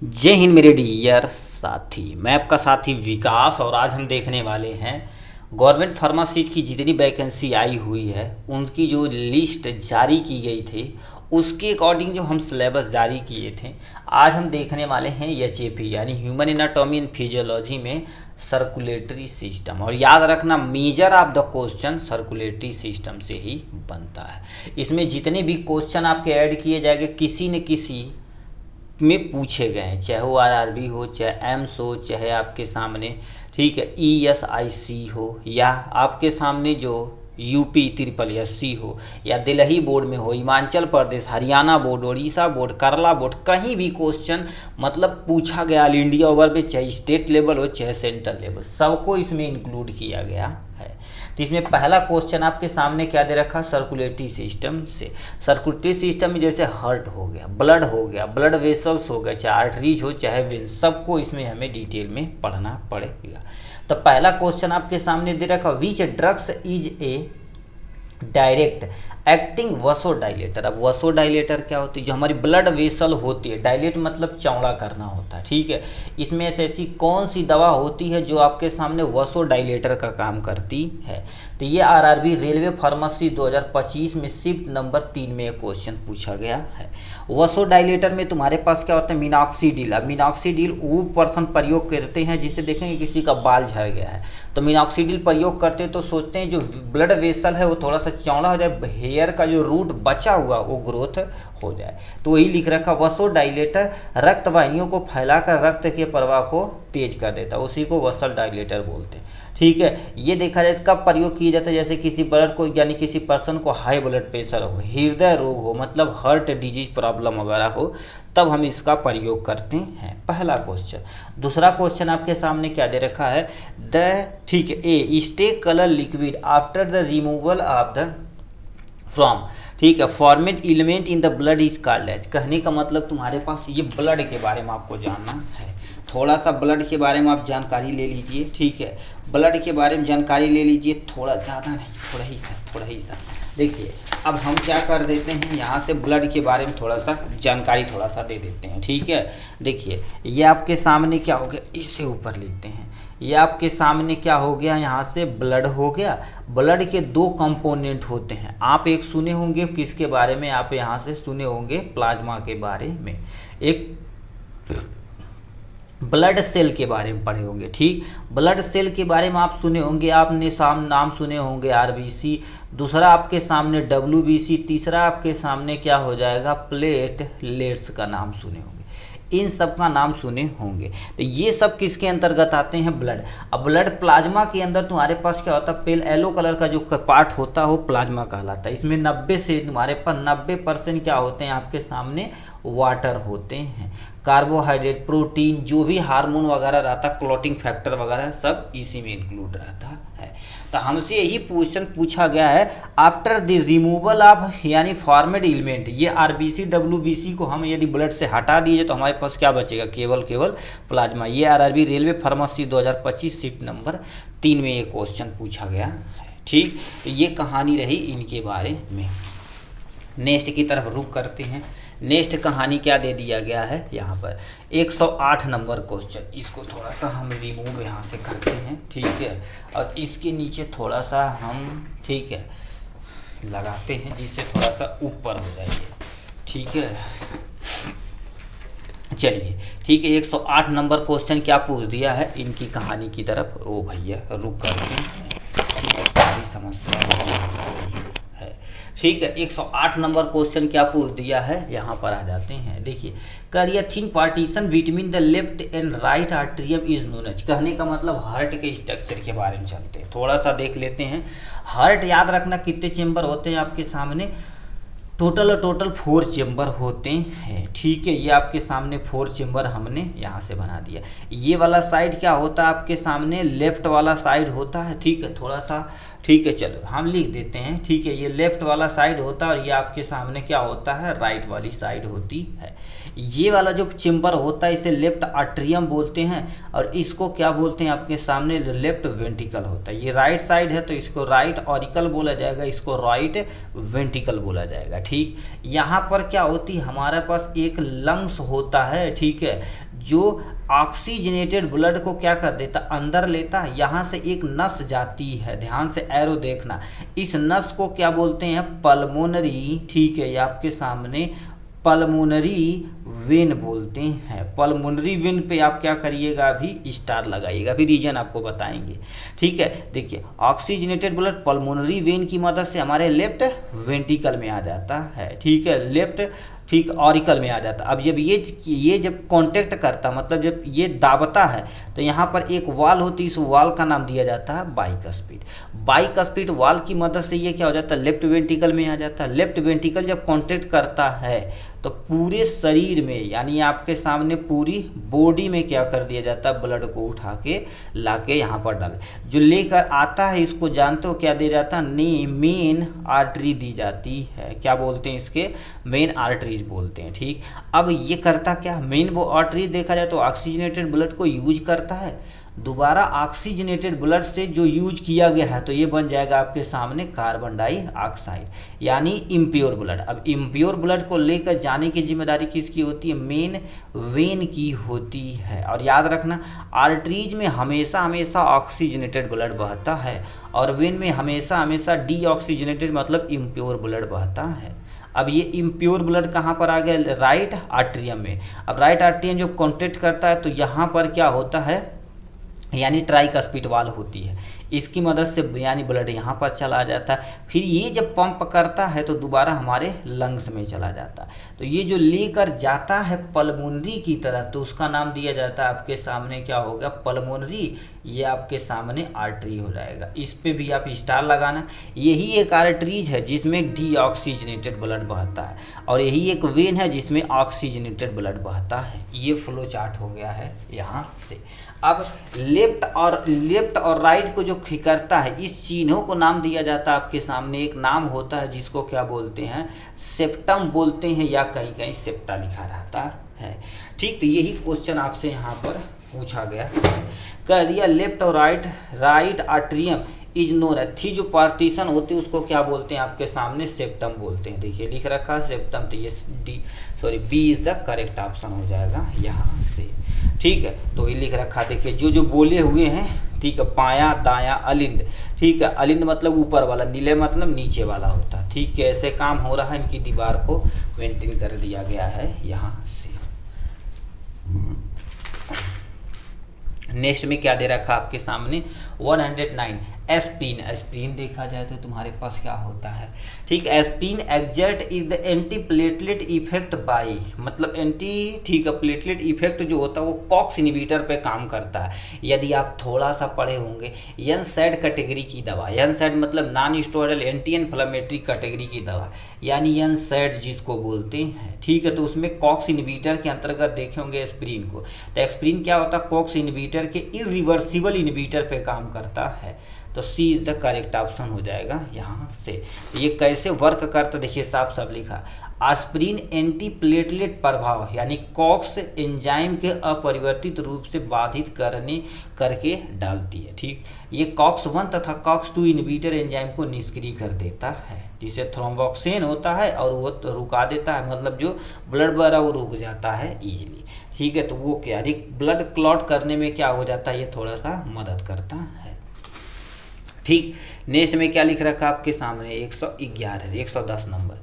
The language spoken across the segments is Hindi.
जय हिंद मेरे डियर साथी। मैं आपका साथी विकास और आज हम देखने वाले हैं गवर्नमेंट फार्मासिस्ट की जितनी वैकेंसी आई हुई है उनकी जो लिस्ट जारी की गई थी उसके अकॉर्डिंग जो हम सिलेबस जारी किए थे आज हम देखने वाले हैं एचएपी यानी ह्यूमन एनाटॉमी एंड फिजियोलॉजी में सर्कुलेटरी सिस्टम। और याद रखना measure of the question circulatory system से ही बनता है। इसमें जितने भी क्वेश्चन आपके ऐड किए जाएंगे किसी न किसी में पूछे गए हैं, चाहे वो आरआरबी हो, चाहे एम्स हो, चाहे आपके सामने ठीक है ईएसआईसी हो, या आपके सामने जो यूपी ट्रिपल एससी हो, या दिल्ली बोर्ड में हो, Himachal Pradesh, Haryana board, Orissa board, Kerala board, कहीं भी क्वेश्चन मतलब पूछा गया ऑल इंडिया ओवर में, चाहे स्टेट लेवल हो चाहे सेंट्रल लेवल, सबको इसमें इंक्लूड किया गया है। तो इसमें पहला क्वेश्चन आपके सामने क्या दे रखा, सर्कुलेटरी सिस्टम से। सर्कुलेटरी सिस्टम में जैसे हार्ट हो गया, ब्लड वेसल्स हो गए, चाहे आर्टरीज हो चाहे वेंस, सबको इसमें हमें डिटेल में पढ़ना पड़ेगा। तो पहला क्वेश्चन आपके सामने दे रखा, which drugs is a direct acting vasodilator. अब वसोडाइलेटर क्या होती है, जो हमारी ब्लड वेसल होती है, डायलेट मतलब चौड़ा करना होता है, ठीक है। इसमें से ऐसी कौन सी दवा होती है जो आपके सामने वसोडाइलेटर का काम करती है। तो ये आरआरबी रेलवे फार्मेसी 2025 में शिफ्ट नंबर 3 में एक क्वेश्चन पूछा गया है। वसोडाइलेटर में तुम्हारे पास क्या होता है, मिनॉक्सिडिल। अब मिनॉक्सिडिल वो पर्सन प्रयोग करते हैं जिसे देखेंगे किसी का बाल झड़ गया है तो मिनॉक्सिडिल प्रयोग करते तो सोचते हैं जो ब्लड वेसल है वो थोड़ा सा चौड़ा हो जाए, हेयर का जो रूट बचा हुआ वो ग्रोथ हो जाए। तो वही लिख रखा, वसोडाइलेटर रक्त वाहिनियों को फैलाकर रक्त के प्रवाह को तेज कर देता है, उसी को वसोडाइलेटर बोलते हैं, ठीक है। ये देखा जाए कब प्रयोग किया जाता है, जैसे किसी ब्लड को यानी किसी पर्सन को हाई ब्लड प्रेशर हो, हृदय रोग हो, मतलब हार्ट डिजीज प्रॉब्लम वगैरह हो, तब हम इसका प्रयोग करते हैं। पहला क्वेश्चन। दूसरा क्वेश्चन आपके सामने क्या दे रखा है, ठीक है, a stay colour liquid after the removal of the from, ठीक है, formed element in the blood is called as. कहने का मतलब तुम्हारे पास ये ब्लड के बारे में आपको जानना है, थोड़ा सा ब्लड के बारे में आप जानकारी ले लीजिए, ठीक है। ब्लड के बारे में जानकारी ले लीजिए, थोड़ा ज़्यादा नहीं, थोड़ा ही सा। देखिए अब हम क्या कर देते हैं, यहाँ से ब्लड के बारे में थोड़ा सा जानकारी थोड़ा सा दे देते हैं, ठीक है। देखिए ये आपके सामने क्या हो गया, इससे ऊपर लिखते हैं, ये आपके सामने क्या हो गया, यहाँ से ब्लड हो गया। ब्लड के दो कंपोनेंट होते हैं, आप एक सुने होंगे किसके बारे में, आप यहाँ से सुने होंगे प्लाज्मा के बारे में, एक ब्लड सेल के बारे में पढ़े होंगे, ठीक। ब्लड सेल के बारे में आप सुने होंगे, आपने नाम सुने होंगे आरबीसी, दूसरा आपके सामने डब्ल्यूबीसी, तीसरा आपके सामने क्या हो जाएगा, प्लेटलेट्स का नाम सुने होंगे, इन सब का नाम सुने होंगे। तो ये सब किसके अंतर्गत आते हैं, ब्लड। अब ब्लड प्लाज्मा के अंदर तुम्हारे पास क्या होता है, पेल येलो कलर का जो पार्ट होता है वो प्लाज्मा कहलाता है। इसमें 90 से तुम्हारे पास 90% क्या होते हैं आपके सामने, वाटर होते हैं। कार्बोहाइड्रेट, प्रोटीन, जो भी हार्मोन वगैरह रहता है, क्लॉटिंग फैक्टर वगैरह सब इसी में इंक्लूड रहता है। तो हमसे यही क्वेश्चन पूछा गया है, आफ्टर द रिमूवल ऑफ यानी फॉर्मेट एलिमेंट, ये आरबीसी डब्ल्यूबीसी को हम यदि ब्लड से हटा दीजिए तो हमारे पास क्या बचेगा, केवल प्लाज्मा। ये RRB railway pharmacy 2025 shift number 3 में ये क्वेश्चन पूछा गया है, ठीक। तो ये कहानी रही इनके बारे में। नेक्स्ट की तरफ रुक करते हैं। नेक्स्ट कहानी क्या दे दिया गया है, यहाँ पर 108 नंबर क्वेश्चन। इसको थोड़ा सा हम रिमूव यहाँ से करते हैं, ठीक है, और इसके नीचे थोड़ा सा हम, ठीक है, लगाते हैं जिससे थोड़ा सा ऊपर हो जाएगी, ठीक है। चलिए ठीक है, 108 नंबर क्वेश्चन क्या पूछ दिया है, इनकी कहानी की तरफ ओ भैया रुक करते हैं, ठीक है, सारी समस्या है, ठीक है। 108 नंबर क्वेश्चन क्या पूछ दिया है, यहाँ पर आ जाते हैं। देखिए, करियाथिन partition between the left and right atrium is known as. कहने का मतलब हार्ट के स्ट्रक्चर के बारे में चलते हैं, थोड़ा सा देख लेते हैं। हार्ट याद रखना कितने चेंबर होते हैं आपके सामने, टोटल 4 चेंबर होते हैं, ठीक है। ये आपके सामने 4 चेंबर हमने यहाँ से बना दिया। ये वाला साइड क्या होता है आपके सामने, लेफ्ट वाला साइड होता है, ठीक है, थोड़ा सा, ठीक है, चलो हम लिख देते हैं, ठीक है। ये लेफ्ट वाला साइड होता है और ये आपके सामने क्या होता है, राइट वाली साइड होती है। ये वाला जो चेंबर होता है इसे लेफ्ट आर्ट्रियम बोलते हैं और इसको क्या बोलते हैं, आपके सामने लेफ्ट वेंट्रिकल होता है। ये राइट साइड है तो इसको राइट ऑरिकल बोला जाएगा, इसको राइट वेंट्रिकल बोला जाएगा, ठीक। यहाँ पर क्या होती है, हमारे पास एक लंग्स होता है, ठीक है, जो ऑक्सीजनेटेड ब्लड को क्या कर देता, अंदर लेता है। यहाँ से एक नस जाती है, ध्यान से एरो देखना, इस नस को क्या बोलते हैं, पल्मोनरी, ठीक है, ये आपके सामने पल्मोनरी वेन बोलते हैं। पल्मोनरी वेन पे आप क्या करिएगा, अभी स्टार लगाइएगा, अभी रीजन आपको बताएंगे, ठीक है। देखिए ऑक्सीजनेटेड ब्लड पल्मोनरी वेन की मदद से हमारे लेफ्ट वेंट्रिकल में आ जाता है, ठीक है, लेफ्ट, ठीक, ऑरिकल में आ जाता। अब जब ये जब कांटेक्ट करता, मतलब जब ये दाबता है, तो यहाँ पर एक वाल होती है, इस वाल का नाम दिया जाता है बाइकस्पिड। बाइकस्पिड वाल की मदद से ये क्या हो जाता है, लेफ्ट वेंट्रिकल में आ जाता है। लेफ्ट वेंट्रिकल जब कांटेक्ट करता है तो पूरे शरीर में, यानी आपके सामने पूरी बॉडी में क्या कर दिया जाता है, ब्लड को उठा के ला के यहाँ पर डाल, जो लेकर आता है इसको जानते हो क्या दिया जाता है, मेन आर्टरी दी जाती है। क्या बोलते हैं इसके, मेन आर्टरीज बोलते हैं, ठीक। अब ये करता क्या, मेन वो आर्टरी देखा जाए तो ऑक्सीजनेटेड ब्लड को यूज करता है, दोबारा ऑक्सीजनेटेड ब्लड से जो यूज किया गया है तो ये बन जाएगा आपके सामने कार्बन डाइऑक्साइड, यानी इम्प्योर ब्लड। अब इम्प्योर ब्लड को लेकर जाने की जिम्मेदारी किसकी होती है, मेन वेन की होती है। और याद रखना, आर्टरीज में हमेशा हमेशा ऑक्सीजनेटेड ब्लड बहता है और वेन में हमेशा हमेशा डीऑक्सीजनेटेड मतलब इम्प्योर ब्लड बहता है। अब ये इम्प्योर ब्लड कहाँ पर आ गया, राइट आर्टरियम में। अब राइट आर्टरियम जब कॉन्ट्रैक्ट करता है तो यहाँ पर क्या होता है, यानी ट्राइकस्पिड वाल होती है, इसकी मदद से यानी ब्लड यहाँ पर चला जाता है। फिर ये जब पंप करता है तो दोबारा हमारे लंग्स में चला जाता है। तो ये जो लेकर जाता है पल्मोनरी की तरह, तो उसका नाम दिया जाता है आपके सामने क्या होगा, पल्मोनरी, ये आपके सामने आर्टरी हो जाएगा। इस पे भी आप स्टार लगाना। यही एक आर्टरीज है जिसमें डीऑक्सीजनेटेड ब्लड बहता है और यही एक वेन है जिसमें ऑक्सीजनेटेड ब्लड बहता है। ये फ्लो चार्ट हो गया है यहाँ से। अब लेफ्ट और राइट को जो करता है, इस चिन्हों को नाम दिया जाता है आपके सामने, एक नाम होता है जिसको क्या बोलते हैं, सेप्टम बोलते हैं, या कहीं कहीं सेप्टा लिखा रहता है, ठीक। तो यही क्वेश्चन आपसे यहाँ पर पूछा गया, कह दिया लेफ्ट और राइट आर्टरियम इज नोन है, थी जो पार्टीशन होती है उसको क्या बोलते हैं आपके सामने, सेप्टम बोलते हैं। देखिए लिख रखा है सेप्टम, तो ये B is the correct option हो जाएगा यहाँ से, ठीक है। तो ये लिख रखा, देखिए जो बोले हुए हैं, ठीक है, पाया दाया अलिंद, ठीक है, अलिंद मतलब ऊपर वाला, नीले मतलब नीचे वाला होता है, ठीक है। ऐसे काम हो रहा है, इनकी दीवार को मेंटेन कर दिया गया है यहाँ से। नेक्स्ट में क्या दे रखा आपके सामने, 109 एस्प्रीन देखा जाए तो तुम्हारे पास क्या होता है, ठीक। Aspirin exert is the anti platelet effect by, मतलब एंटी, ठीक है, प्लेटलेट इफेक्ट जो होता है वो कॉक्स इनहिबिटर पे काम करता है। यदि आप थोड़ा सा पढ़े होंगे, NSAID कैटेगरी की दवा, NSAID मतलब non steroidal anti inflammatory category की दवा, यानी NSAID जिसको बोलते हैं, ठीक है। तो उसमें कॉक्स इनहिबिटर के अंतर्गत देखे होंगे एस्प्रीन को। तो एस्प्रीन क्या होता है, कॉक्स इनहिबिटर के इरिवर्सिबल इनहिबिटर पे काम करता है। तो C is the correct option हो जाएगा यहाँ से। ये कैसे वर्क करता, देखिए साफ साफ लिखा, एस्प्रीन एंटी प्लेटलेट प्रभाव यानी कॉक्स एंजाइम के अपरिवर्तित रूप से बाधित करके डालती है, ठीक। ये कॉक्स 1 तथा कॉक्स 2 इनहिबिटर एंजाइम को निष्क्रिय कर देता है, जिसे थ्रोम्बोक्सिन होता है और वो रुका देता है, मतलब जो ब्लड वगैरह वो रुक जाता है इजीली, ठीक है। तो वो क्या, ब्लड क्लॉट करने में क्या हो जाता है, ये थोड़ा सा मदद करता है, ठीक। नेक्स्ट में क्या लिख रखा आपके सामने, 110 number,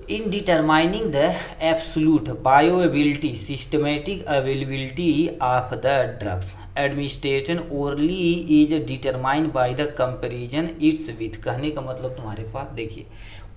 in determining the absolute bioavailability systematic availability of the drugs administration orally is determined by the comparison it's with. कहने का मतलब तुम्हारे पास देखिए,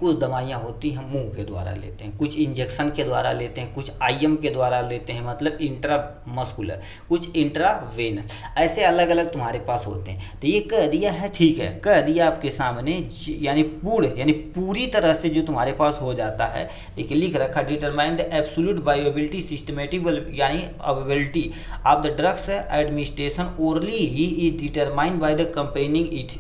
कुछ दवाइयाँ होती हैं हम मुंह के द्वारा लेते हैं, कुछ इंजेक्शन के द्वारा लेते हैं, कुछ IM के द्वारा लेते हैं मतलब इंट्रामस्कुलर, कुछ इंट्रावेनस, ऐसे अलग अलग तुम्हारे पास होते हैं। तो ये कह दिया है, ठीक है, कह दिया आपके सामने, यानी पूरी तरह से जो तुम्हारे पास हो जाता है। देखिए लिख रखा, determine the absolute bioavailability systematic यानी availability of the drugs administration orally ही is determined by the comparing it,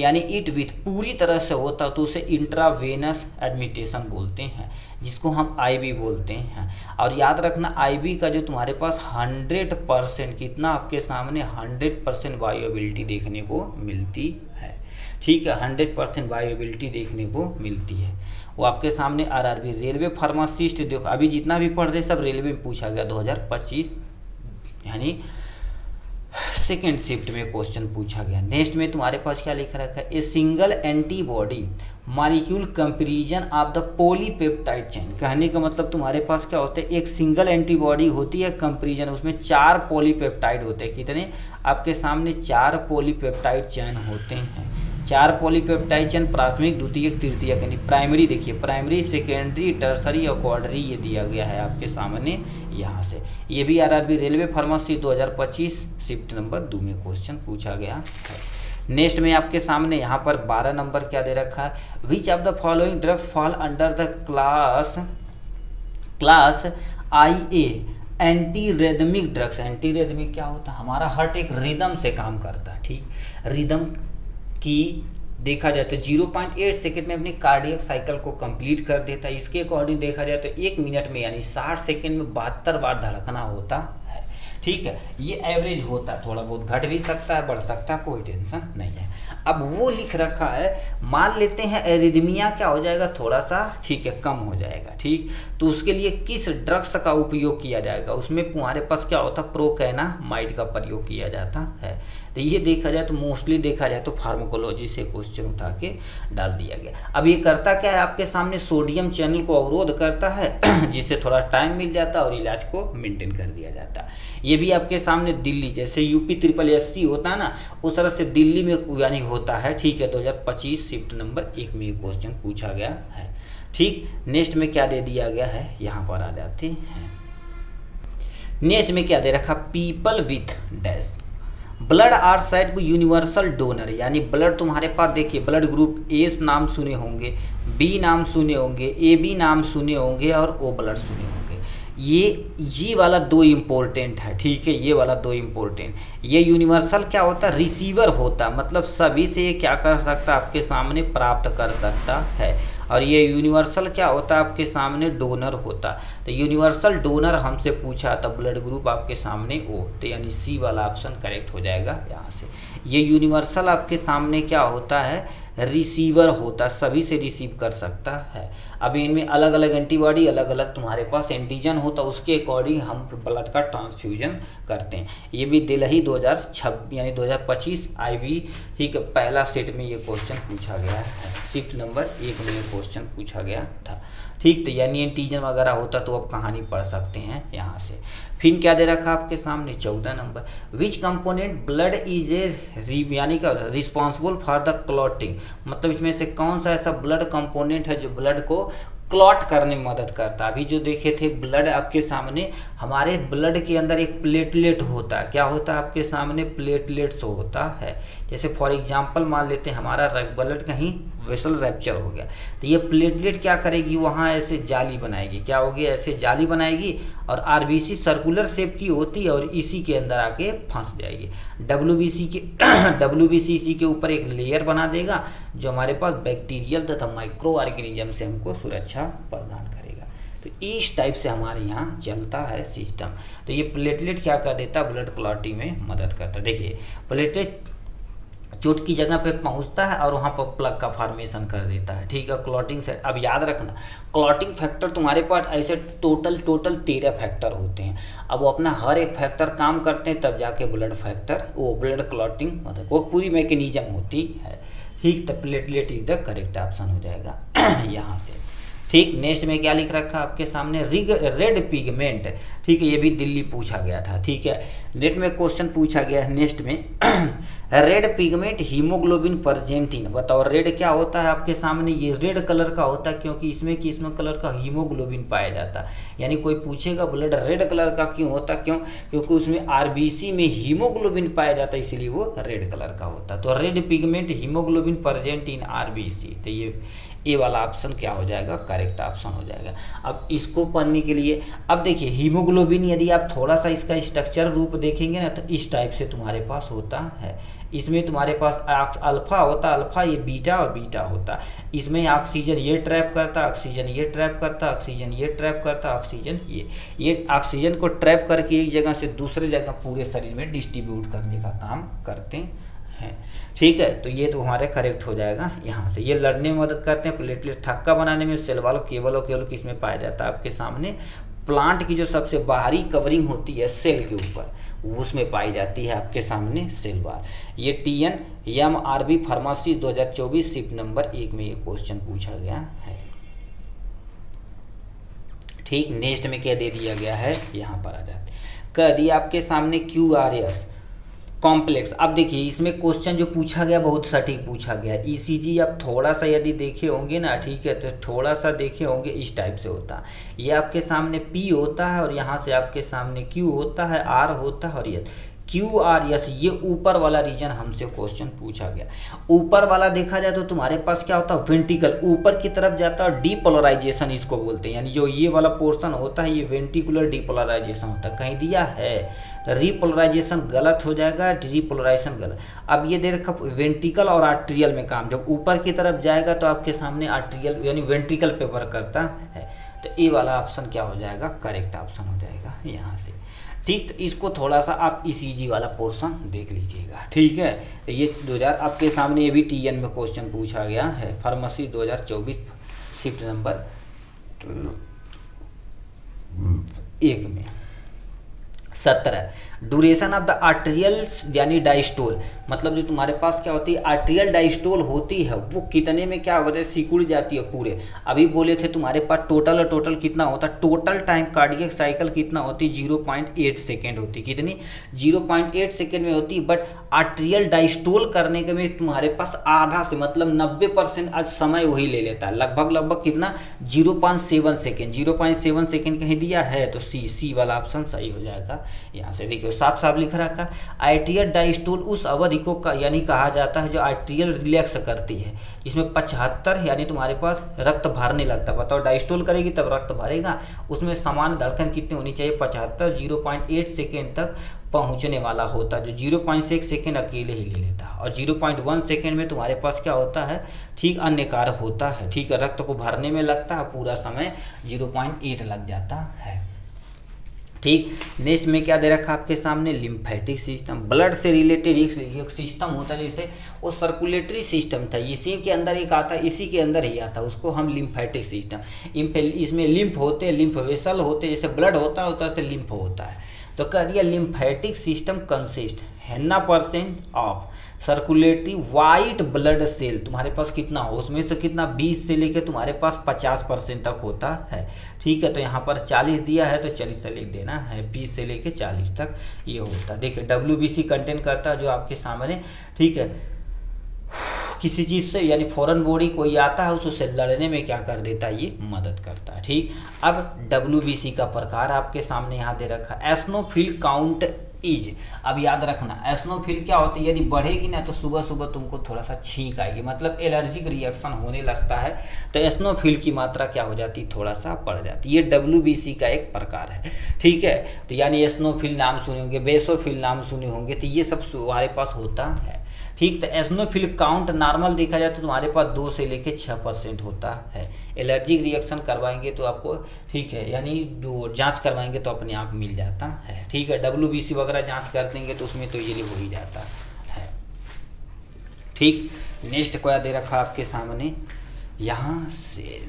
यानी इट विथ पूरी तरह से होता तो उसे इंट्रावेनस एडमिनिस्ट्रेशन बोलते हैं, जिसको हम IV बोलते हैं। और याद रखना, IV का जो तुम्हारे पास 100% कितना आपके सामने 100% बायोअवेलेबिलिटी देखने को मिलती है, ठीक है, 100% बायोअवेलेबिलिटी देखने को मिलती है। वो आपके सामने आरआरबी रेलवे फार्मासिस्ट। देखो अभी जितना भी पढ़ रहे सब रेलवे में पूछा गया 2025 यानी सेकेंड शिफ्ट में क्वेश्चन पूछा गया। नेक्स्ट में तुम्हारे पास क्या लिखा रखा है, a single antibody molecule comparison of the polypeptide chain. कहने का मतलब तुम्हारे पास क्या होता है, एक सिंगल एंटीबॉडी होती है कंपेरिजन, उसमें 4 पॉलीपेप्टाइड होते हैं। कितने, आपके सामने 4 पॉलीपेप्टाइड चेन होते हैं। 4 पॉलीपेप्टाइड चेन प्राथमिक, द्वितीयक, तृतीयक यानी प्राइमरी। देखिए प्राइमरी, सेकेंडरी, टर्सरी और क्वाड्री ये दिया गया है आपके सामने यहाँ से। ये भी RRB railway pharmacy 2025 shift number 2 में क्वेश्चन पूछा गया है। नेक्स्ट में आपके सामने यहाँ पर 12 नंबर क्या दे रखा है, which of the following drugs fall under the class IA anti arrhythmic drugs. Anti arrhythmic क्या होता है, हमारा हार्ट एक रिदम से काम करता है, ठीक, रिदम की देखा जाए तो 0.8 सेकेंड में अपनी कार्डियक साइकिल को कंप्लीट कर देता है। इसके अकॉर्डिंग देखा जाए तो 1 मिनट में यानी 60 सेकेंड में 72 बार धड़कना होता है, ठीक है। ये एवरेज होता है, थोड़ा बहुत घट भी सकता है, बढ़ सकता है, कोई टेंशन नहीं है। अब वो लिख रखा है, मान लेते हैं एरिदमिया क्या हो जाएगा, थोड़ा सा, ठीक है, कम हो जाएगा, ठीक। तो उसके लिए किस ड्रग्स का उपयोग किया जाएगा, उसमें तुम्हारे पास क्या होता है, प्रोकैनामाइड का प्रयोग किया जाता है। तो ये देखा जाए तो मोस्टली देखा जाए तो फार्माकोलॉजी से क्वेश्चन उठा के डाल दिया गया। अब ये करता क्या है, आपके सामने सोडियम चैनल को अवरोध करता है जिससे थोड़ा टाइम मिल जाता है और इलाज को मेंटेन कर दिया जाता है। ये भी आपके सामने दिल्ली जैसे UP-SSC होता है ना, उस तरह से दिल्ली में यानी होता है, ठीक है। 2025 शिफ्ट नंबर 1 में ये क्वेश्चन पूछा गया है, ठीक। नेक्स्ट में क्या दे दिया गया है, यहाँ पर आ जाते हैं। नेक्स्ट में क्या दे रखा, people with dash blood are side को यूनिवर्सल डोनर, यानी ब्लड तुम्हारे पास देखिए ब्लड ग्रुप ए नाम सुने होंगे, बी नाम सुने होंगे, AB नाम सुने होंगे और O ब्लड सुने होंगे। ये वाला 2 इम्पोर्टेंट है, ठीक है, ये वाला 2 इम्पोर्टेंट। ये यूनिवर्सल क्या होता है, रिसीवर होता, मतलब सभी से ये क्या कर सकता है, आपके सामने प्राप्त कर सकता है। और ये यूनिवर्सल क्या होता है, आपके सामने डोनर होता। तो यूनिवर्सल डोनर हमसे पूछा था, ब्लड ग्रुप आपके सामने O, तो यानी C वाला ऑप्शन करेक्ट हो जाएगा यहाँ से। ये यूनिवर्सल आपके सामने क्या होता है, रिसीवर होता, सभी से रिसीव कर सकता है। अब इनमें अलग अलग एंटीबॉडी, अलग अलग तुम्हारे पास एंटीजन होता, उसके अकॉर्डिंग हम ब्लड का ट्रांसफ्यूजन करते हैं। ये भी दिल्ली 2026 यानी 2025 IB, ठीक है, पहला सेट में ये क्वेश्चन पूछा गया है। शिफ्ट नंबर 1 में ये क्वेश्चन पूछा गया था, ठीक। तो यानी एंटीजन वगैरह होता तो अब कहानी पढ़ सकते हैं यहाँ से। फिर क्या दे रखा आपके सामने 14 number, which component blood is a यानी क्या रिस्पॉन्सिबल फॉर द क्लॉटिंग, मतलब इसमें से कौन सा ऐसा ब्लड कंपोनेंट है जो ब्लड को क्लॉट करने में मदद करता है। अभी जो देखे थे ब्लड आपके सामने, हमारे ब्लड के अंदर एक प्लेटलेट होता है, क्या होता है आपके सामने, प्लेटलेट्स होता है। जैसे फॉर एग्जांपल मान लेते हैं हमारा ब्लड कहीं वेसल रैप्चर हो गया, तो ये प्लेटलेट क्या करेगी, वहाँ ऐसे जाली बनाएगी, क्या होगी, ऐसे जाली बनाएगी और RBC सर्कुलर शेप की होती है और इसी के अंदर आके फंस जाएगी। WBC इसी के ऊपर एक लेयर बना देगा जो हमारे पास बैक्टीरियल तथा माइक्रो ऑर्गेनिज्म से हमको सुरक्षा प्रदान करेगा। तो इस टाइप से हमारे यहाँ चलता है सिस्टम। तो ये प्लेटलेट क्या कर देता है, ब्लड क्लॉटिंग में मदद करता है। देखिए प्लेटलेट चोट की जगह पे पहुंचता है और वहाँ पर प्लग का फॉर्मेशन कर देता है, ठीक है, क्लॉटिंग से। अब याद रखना क्लॉटिंग फैक्टर तुम्हारे पास ऐसे टोटल 13 फैक्टर होते हैं। अब वो अपना हर एक फैक्टर काम करते हैं तब जाके ब्लड फैक्टर वो ब्लड क्लॉटिंग मतलब वो पूरी मैकेनिज्म होती है, ठीक। तो platelet is the correct option हो जाएगा यहाँ से, ठीक। नेक्स्ट में क्या लिख रखा आपके सामने, रेड पिगमेंट, ठीक है, ये भी दिल्ली पूछा गया था, ठीक है। नेट में क्वेश्चन पूछा गया है नेक्स्ट में रेड पिगमेंट हीमोग्लोबिन परजेंटिन, बताओ रेड क्या होता है आपके सामने, ये रेड कलर का होता है क्योंकि इसमें किस्म कलर का हीमोग्लोबिन पाया जाता है। यानी कोई पूछेगा ब्लड रेड कलर का क्यों होता, क्योंकि उसमें RBC में हीमोग्लोबिन पाया जाता है, इसलिए वो रेड कलर का होता है। तो रेड पिगमेंट हीमोग्लोबिन परजेंट इन RBC, तो ये वाला ऑप्शन क्या हो जाएगा, करेक्ट ऑप्शन हो जाएगा। अब इसको पढ़ने के लिए अब देखिए हीमोग्लोबिन यदि आप थोड़ा सा इसका स्ट्रक्चर रूप देखेंगे ना तो इस टाइप से तुम्हारे पास होता है। इसमें तुम्हारे पास अल्फा होता है, अल्फा ये बीटा और बीटा होता। इसमें ऑक्सीजन ये ट्रैप करता, ऑक्सीजन ये ट्रैप करता, ऑक्सीजन ये ट्रैप करता, ऑक्सीजन ये ऑक्सीजन को ट्रैप करके एक जगह से दूसरे जगह पूरे शरीर में डिस्ट्रीब्यूट करने का काम करते हैं, ठीक है, तो ये तो हमारे करेक्ट हो जाएगा यहाँ से। ये लड़ने में मदद करते हैं, प्लेटलेट थक्का बनाने में। सेल वॉल केवल और केवल किस में पाया जाता है? आपके सामने प्लांट की जो सबसे बाहरी कवरिंग होती है सेल के ऊपर, उसमें पाई जाती है आपके सामने सेल वॉल। ये TN-MRB फार्मेसी 2024 शिफ्ट नंबर 1 में ये क्वेश्चन पूछा गया है। ठीक, नेक्स्ट में क्या दे दिया गया है, यहाँ पर आ जाते कह दिया आपके सामने QRS कॉम्प्लेक्स। अब देखिए इसमें क्वेश्चन जो पूछा गया बहुत सटीक पूछा गया। ECG आप थोड़ा सा यदि देखे होंगे ना, ठीक है, तो थोड़ा सा देखे होंगे इस टाइप से होता। ये आपके सामने P होता है और यहाँ से आपके सामने Q होता है, R होता है और ये QRS, ये ऊपर वाला रीजन हमसे क्वेश्चन पूछा गया। ऊपर वाला देखा जाए तो तुम्हारे पास क्या होता है, वेंट्रिकल ऊपर की तरफ जाता है, डीपोलराइजेशन इसको बोलते हैं। यानी जो ये वाला पोर्शन होता है ये वेंट्रिकुलर डीपोलराइजेशन होता है। कहीं दिया है तो रिपोलराइजेशन गलत हो जाएगा, डीपोलराइजेशन गलत। अब ये दे रखा वेंट्रिकल और आर्ट्रियल में काम, जब ऊपर की तरफ जाएगा तो आपके सामने आर्ट्रियल यानी वेंट्रिकल पे वर्क करता है। तो ए वाला ऑप्शन क्या हो जाएगा, करेक्ट ऑप्शन हो जाएगा यहाँ से। ठीक, तो इसको थोड़ा सा आप ECG वाला पोर्शन देख लीजिएगा। ठीक है, तो ये 2000 आपके सामने ये भी TN में क्वेश्चन पूछा गया है, फार्मेसी 2024 शिफ्ट नंबर 1 में। 17 ड्यूरेशन ऑफ द आर्ट्रियल यानी डायस्टोल, मतलब जो तुम्हारे पास क्या होती है आर्ट्रियल डायस्टोल होती है वो कितने में क्या होता है, सिकुड़ जाती है पूरे। अभी बोले थे तुम्हारे पास टोटल और टोटल कितना होता है, टोटल टाइम कार्डियक साइकिल कितना होती है 0.8 सेकेंड होती। कितनी, 0.8 सेकेंड में होती। बट आर्ट्रियल डायस्टोल करने के में तुम्हारे पास आधा से मतलब 90% आज समय वही ले लेता है, लगभग कितना 0.7 सेकेंड। 0.7 सेकेंड कहीं दिया है तो सी वाला ऑप्शन सही हो जाएगा। यहाँ से देखिए साफ साफ लिख रखा, आर्ट्रियल डायस्टोल उस अवधि को यानी कहा जाता है जो आर्ट्रियल रिलैक्स करती है। इसमें 75 यानी तुम्हारे पास रक्त भरने लगता है। बताओ डायस्टोल करेगी तब रक्त भरेगा, उसमें समान धड़कन कितनी होनी चाहिए 75, 0.8 सेकेंड तक पहुंचने वाला होता है, जो 0.6 सेकेंड अकेले ही ले लेता है। और 0.1 सेकेंड में तुम्हारे पास क्या होता है, ठीक अन्य कार्य होता है। ठीक है, रक्त को भरने में लगता है पूरा समय 0.8 लग जाता है। ठीक, नेक्स्ट में क्या दे रखा आपके सामने, लिम्फेटिक सिस्टम। ब्लड से रिलेटेड एक सिस्टम होता है, जैसे वो सर्कुलेटरी सिस्टम था, इसी के अंदर एक आता है, इसी के अंदर ही आता है, उसको हम लिम्फेटिक सिस्टम। इसमें लिम्फ होते हैं, लिम्फ वेसल होते हैं, जैसे ब्लड होता है वैसे लिम्फ होता है। तो कह दिया lymphatic system consist 90% of circulatory white blood cell. तुम्हारे पास कितना हो, उसमें से कितना 20 से लेकर तुम्हारे पास 50% तक होता है। ठीक है, तो यहाँ पर 40 दिया है तो 40 से लिख देना है, 20 से लेकर 40 तक ये होता है। देखिए WBC कंटेन करता है जो आपके सामने, ठीक है, किसी चीज़ से यानी फॉरेन बॉडी कोई आता है उससे लड़ने में क्या कर देता है, ये मदद करता है। ठीक, अब WBC का प्रकार आपके सामने यहाँ दे रखा है, एस्नोफिल काउंट इज। अब याद रखना एस्नोफिल क्या होती है, यदि बढ़ेगी ना तो सुबह सुबह तुमको थोड़ा सा छींक आएगी, मतलब एलर्जिक रिएक्शन होने लगता है, तो एस्नोफिल की मात्रा क्या हो जाती है, थोड़ा सा बढ़ जाती है। ये WBC का एक प्रकार है। ठीक है, तो यानी एस्नोफिल नाम सुने होंगे, बेसोफिल नाम सुने होंगे, तो ये सब हमारे पास होता है। ठीक, तो एस्नोफिल काउंट नॉर्मल देखा जाए तो तुम्हारे पास 2 से लेके 6% होता है। एलर्जिक रिएक्शन करवाएंगे तो आपको, ठीक है, यानी जो जांच करवाएंगे तो अपने आप मिल जाता है। ठीक है, WBC वगैरह जांच कर देंगे तो उसमें तो ये हो ही जाता है। ठीक, नेक्स्ट क्या दे रखा आपके सामने यहाँ से।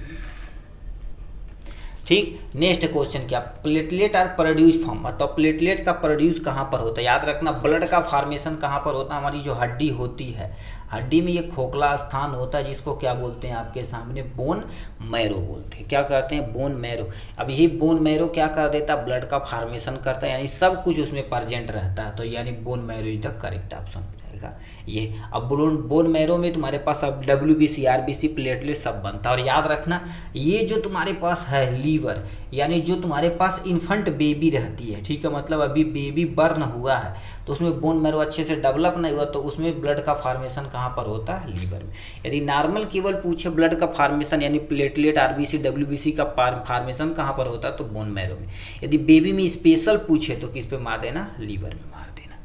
ठीक, नेक्स्ट क्वेश्चन क्या, प्लेटलेट आर प्रोड्यूस फ्रॉम, मतलब प्लेटलेट का प्रोड्यूस कहाँ पर होता है। याद रखना ब्लड का फॉर्मेशन कहाँ पर होता है, हमारी जो हड्डी होती है, हड्डी में ये खोखला स्थान होता है जिसको क्या बोलते हैं आपके सामने, बोन मैरो बोलते हैं। क्या करते हैं, बोन मैरो। अब यही बोन मैरो क्या कर देता है, ब्लड का फॉर्मेशन करता है, यानी सब कुछ उसमें प्रेजेंट रहता है, तो यानी bone marrow is the correct option हो जाएगा ये। अब बोन मैरो में तुम्हारे पास अब WBC RBC प्लेटलेट सब बनता है। और याद रखना ये जो तुम्हारे पास है लीवर, यानी जो तुम्हारे पास इन्फेंट बेबी रहती है, ठीक है, मतलब अभी बेबी बर्न हुआ है तो उसमें बोन मैरो अच्छे से डेवलप नहीं हुआ, तो उसमें ब्लड का फॉर्मेशन कहाँ पर होता है, लीवर में। यदि नॉर्मल केवल पूछे ब्लड का फॉर्मेशन यानी प्लेटलेट RBC WBC का फॉर्मेशन कहाँ पर होता है, तो बोन मैरो में। यदि बेबी में स्पेशल पूछे तो किस पे मार देना, लीवर में मार देना।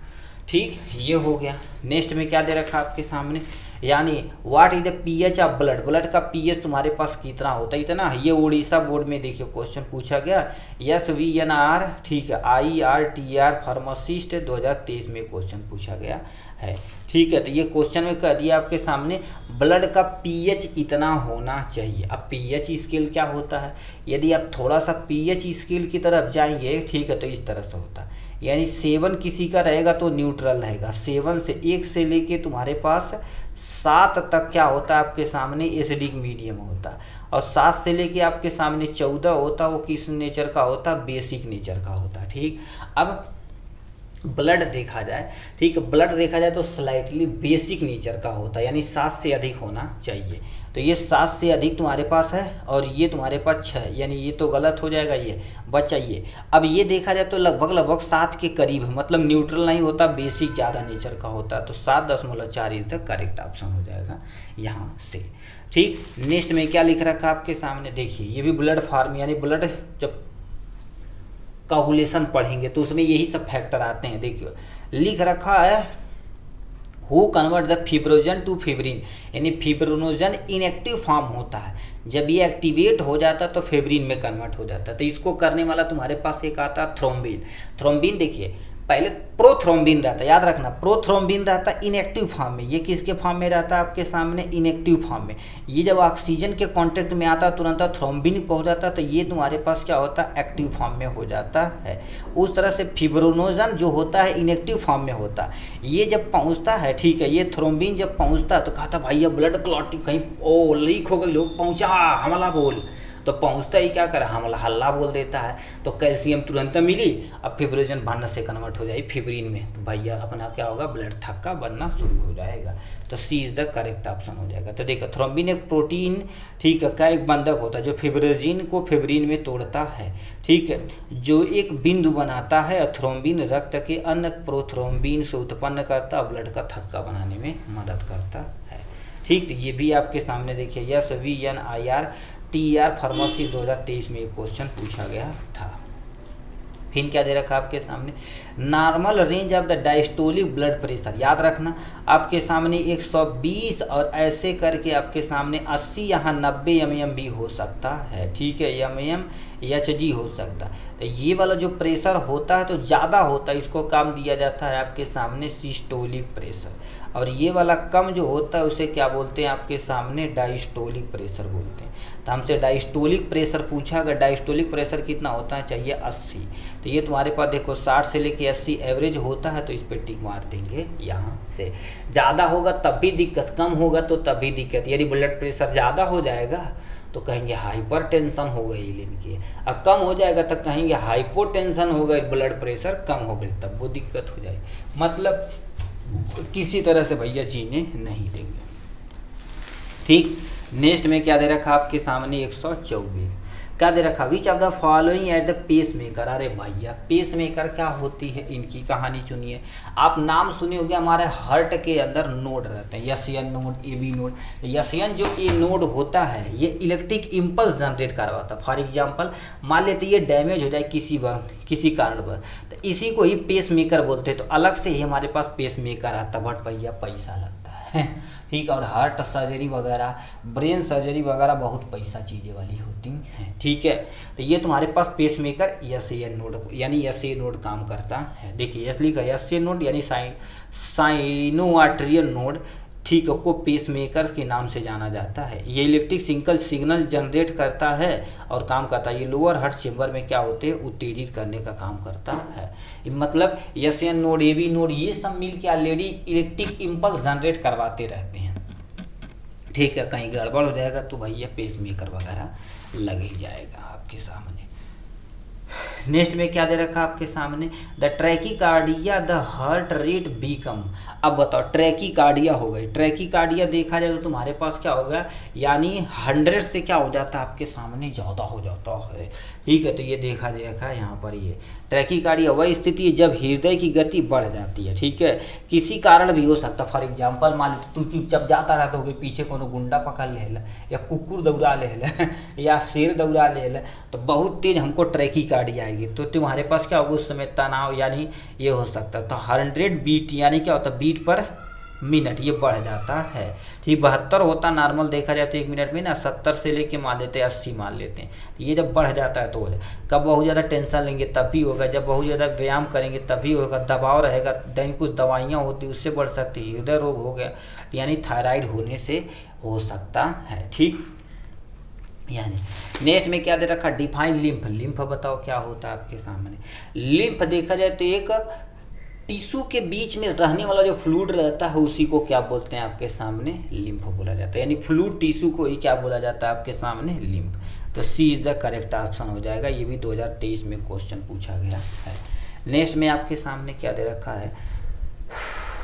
ठीक, ये हो गया। नेक्स्ट में क्या दे रखा आपके सामने, यानी what is the pH of blood, blood का पीएच तुम्हारे पास कितना होता है, इतना। ये उड़ीसा बोर्ड में देखिए क्वेश्चन पूछा गया, SVNR, ठीक है, IRTR फार्मासिस्ट 2023 में क्वेश्चन पूछा गया है, ठीक है। तो ये क्वेश्चन में कर दिया आपके सामने ब्लड का पीएच कितना होना चाहिए। अब पीएच स्केल क्या होता है, यदि आप थोड़ा सा पीएच स्केल की तरफ जाएंगे, ठीक है, तो इस तरह से होता है, यानी 7 किसी का रहेगा तो न्यूट्रल रहेगा, 7 से 1 से लेके तुम्हारे पास 7 तक क्या होता है आपके सामने एसिडिक मीडियम होता है, और 7 से लेके आपके सामने 14 होता है, वो किस नेचर का होता है, बेसिक नेचर का होता है, ठीक। अब ब्लड देखा जाए, ठीक है, ब्लड देखा जाए तो स्लाइटली बेसिक नेचर का होता है, यानी 7 से अधिक होना चाहिए। तो ये 7 से अधिक तुम्हारे पास है, और ये तुम्हारे पास 6, यानी ये तो गलत हो जाएगा, ये बचा ये। अब ये देखा जाए तो लगभग 7 के करीब है, मतलब न्यूट्रल नहीं होता, बेसिक ज़्यादा नेचर का होता है, तो 7.4 इज द करेक्ट ऑप्शन हो जाएगा यहाँ से, ठीक। नेक्स्ट में क्या लिख रखा आपके सामने, देखिए ये भी ब्लड फार्म, यानी ब्लड जब कैलकुलेशन पढ़ेंगे तो उसमें यही सब फैक्टर आते हैं। देखिए लिख रखा है who convert the fibrogen to fibrin, यानी फिब्रिनोजन इनएक्टिव फॉर्म होता है, जब ये एक्टिवेट हो जाता है तो फिब्रिन में कन्वर्ट हो जाता है। तो इसको करने वाला तुम्हारे पास एक आता है थ्रोम्बिन। थ्रोम्बिन देखिए पहले प्रोथ्रोम्बिन रहता है, याद रखना, प्रोथ्रोम्बिन रहता है इनएक्टिव फॉर्म में, ये किसके फॉर्म में रहता है आपके सामने, इनएक्टिव फॉर्म में। ये जब ऑक्सीजन के कांटेक्ट में आता है तुरंत थ्रोम्बिन पहुंच जाता है, तो ये तुम्हारे पास क्या होता है, एक्टिव फॉर्म में हो जाता है। उस तरह से फिब्रिनोजन जो होता है इनएक्टिव फॉर्म में होता है, ये जब पहुँचता है, ठीक है, ये थ्रोम्बिन जब पहुँचता है तो कहता भैया ब्लड क्लॉटिंग कहीं ओ लीक हो गई, लोग पहुँचा हमला बोल, तो पहुंचता ही क्या करे, हमला हल्ला बोल देता है, तो कैल्शियम तुरंत मिली, अब फिब्रिनोजन बनने से कन्वर्ट हो जाए फिब्रिन में, तो भैया अपना क्या होगा, ब्लड थक्का बनना शुरू हो जाएगा। तो C is the correct option हो जाएगा। तो देखो थ्रोम्बिन एक प्रोटीन, ठीक है, का एक बंधक होता है जो फिब्रिनोजन को फिब्रिन में तोड़ता है, ठीक है, जो एक बिंदु बनाता है, और थ्रोम्बिन रक्त के अन्य प्रोथ्रोम्बिन से उत्पन्न करता है, ब्लड का थक्का बनाने में मदद करता है, ठीक। तो ये भी आपके सामने देखिए SVNIRTR फार्मेसी 2023 में एक क्वेश्चन पूछा गया था। फिर क्या दे रखा आपके सामने, normal range of the diastolic blood pressure, याद रखना आपके सामने 120 और ऐसे करके आपके सामने 80 यहाँ 90 mm भी हो सकता है, ठीक है, mm HG हो सकता है। तो ये वाला जो प्रेशर होता है तो ज़्यादा होता है, इसको कम दिया जाता है आपके सामने सिस्टोलिक प्रेशर, और ये वाला कम जो होता है उसे क्या बोलते हैं आपके सामने, डायस्टोलिक प्रेशर बोलते हैं। तो हमसे डायस्टोलिक प्रेशर पूछा, अगर डायस्टोलिक प्रेशर कितना होता है चाहिए 80, तो ये तुम्हारे पास देखो 60 से लेके 80 एवरेज होता है, तो इस पर टिक मार देंगे यहाँ से। ज़्यादा होगा तब भी दिक्कत, कम होगा तो तब भी दिक्कत। यदि ब्लड प्रेशर ज़्यादा हो जाएगा तो कहेंगे हाइपर टेंशन हो गई इनकी, और कम हो जाएगा तो कहेंगे हाइपोटेंशन हो गई, ब्लड प्रेशर कम हो गई, तब वो दिक्कत हो जाएगी, मतलब किसी तरह से भैया जीने नहीं देंगे, ठीक। नेक्स्ट में क्या दे रखा आपके सामने 124, क्या दे रखा, which of the following at the pace maker. अरे भैया पेस मेकर क्या होती है, इनकी कहानी सुनिए। आप नाम सुने होंगे, हमारे हार्ट के अंदर नोड रहते हैं, SN node, AB node. SN जो ए नोड होता है ये इलेक्ट्रिक इम्पल्स जनरेट करवाता है। फॉर एग्जांपल मान लेते ये डैमेज हो जाए किसी कारण पर, तो इसी को ही पेस मेकर बोलते हैं। तो अलग से ही हमारे पास पेस मेकर आता है, बट भैया पैसा लगता है, ठीक। और हार्ट सर्जरी वगैरह, ब्रेन सर्जरी वगैरह बहुत पैसा चीज़ें वाली होती हैं, ठीक है। तो ये तुम्हारे पास पेस मेकर SN नोड, यानी SA नोड काम करता है। देखिए एस लिखा SA नोड यानी साइनोआर्टरियल नोड, ठीक है, को पेस मेकर के नाम से जाना जाता है। ये इलेक्ट्रिक सिग्नल जनरेट करता है और काम करता है। ये लोअर हार्ट चेम्बर में क्या होते हैं, उत्तेजित करने का काम करता है। मतलब SN नोड, AB नोड, ये सब मिल के ऑलरेडी इलेक्ट्रिक इम्पल्स जनरेट करवाते रहते हैं, ठीक है। कहीं गड़बड़ हो जाएगा तो भैया पेस मेकर वगैरह लग ही जाएगा आपके सामने। नेक्स्ट में क्या दे रखा आपके सामने, the tachycardia the heart rate become. अब बताओ ट्रैकीकार्डिया हो गई, ट्रैकीकार्डिया देखा जाए तो तुम्हारे पास क्या होगा, यानी 100 से क्या हो जाता है आपके सामने, ज़्यादा हो जाता है, ठीक है। तो ये देखा जाएगा यहाँ पर, ये ट्रैकीकार्डिया वह स्थिति है जब हृदय की गति बढ़ जाती है, ठीक है, किसी कारण भी हो सकता है। फॉर एग्जाम्पल मान लो तू चुपचाप जाता रहता होगा, पीछे कोनो गुंडा पकड़ ले या कुकुर दौड़ा ले या शेर दौड़ा ले, तो बहुत तेज हमको ट्रैकीकार्डिया आएगी, तो तुम्हारे पास क्या होगा उस समय तनाव, यानी ये हो सकता है। तो 100 बीट यानी क्या होता है, बीट पर मिनट ये बढ़ जाता है। ठीक, 72 होता नॉर्मल देखा जाए तो 1 मिनट में ना, 70 से लेके मान लेते हैं 80 मान लेते हैं। ये जब बढ़ जाता है तो हो जाए। कब बहुत ज़्यादा टेंशन लेंगे तभी होगा, जब बहुत ज़्यादा व्यायाम करेंगे तभी होगा, दबाव रहेगा, दैन कुछ दवाइयाँ होती उससे बढ़ सकती है, हृदय रोग हो गया यानी थायराइड होने से हो सकता है। ठीक, यानी नेक्स्ट में क्या दे रखा, डिफाइन लिम्फ। लिम्फ बताओ क्या होता है आपके सामने। लिम्फ देखा जाए तो एक टिश्यू के बीच में रहने वाला जो फ्लूइड रहता है उसी को क्या बोलते हैं आपके सामने, लिम्फ बोला जाता है। यानी फ्लूइड टिश्यू को ही क्या बोला जाता है आपके सामने, लिम्फ। तो C is the correct option हो जाएगा। ये भी 2023 में क्वेश्चन पूछा गया है। नेक्स्ट में आपके सामने क्या दे रखा है,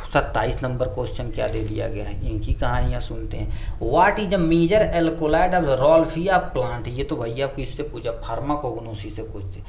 27 नंबर क्वेश्चन क्या दे दिया गया है, इनकी कहानियाँ सुनते हैं। What is the major alkaloid of Rauwolfia plant. ये तो भैया किससे पूछा, फार्माकोग्नोसी से पूछते।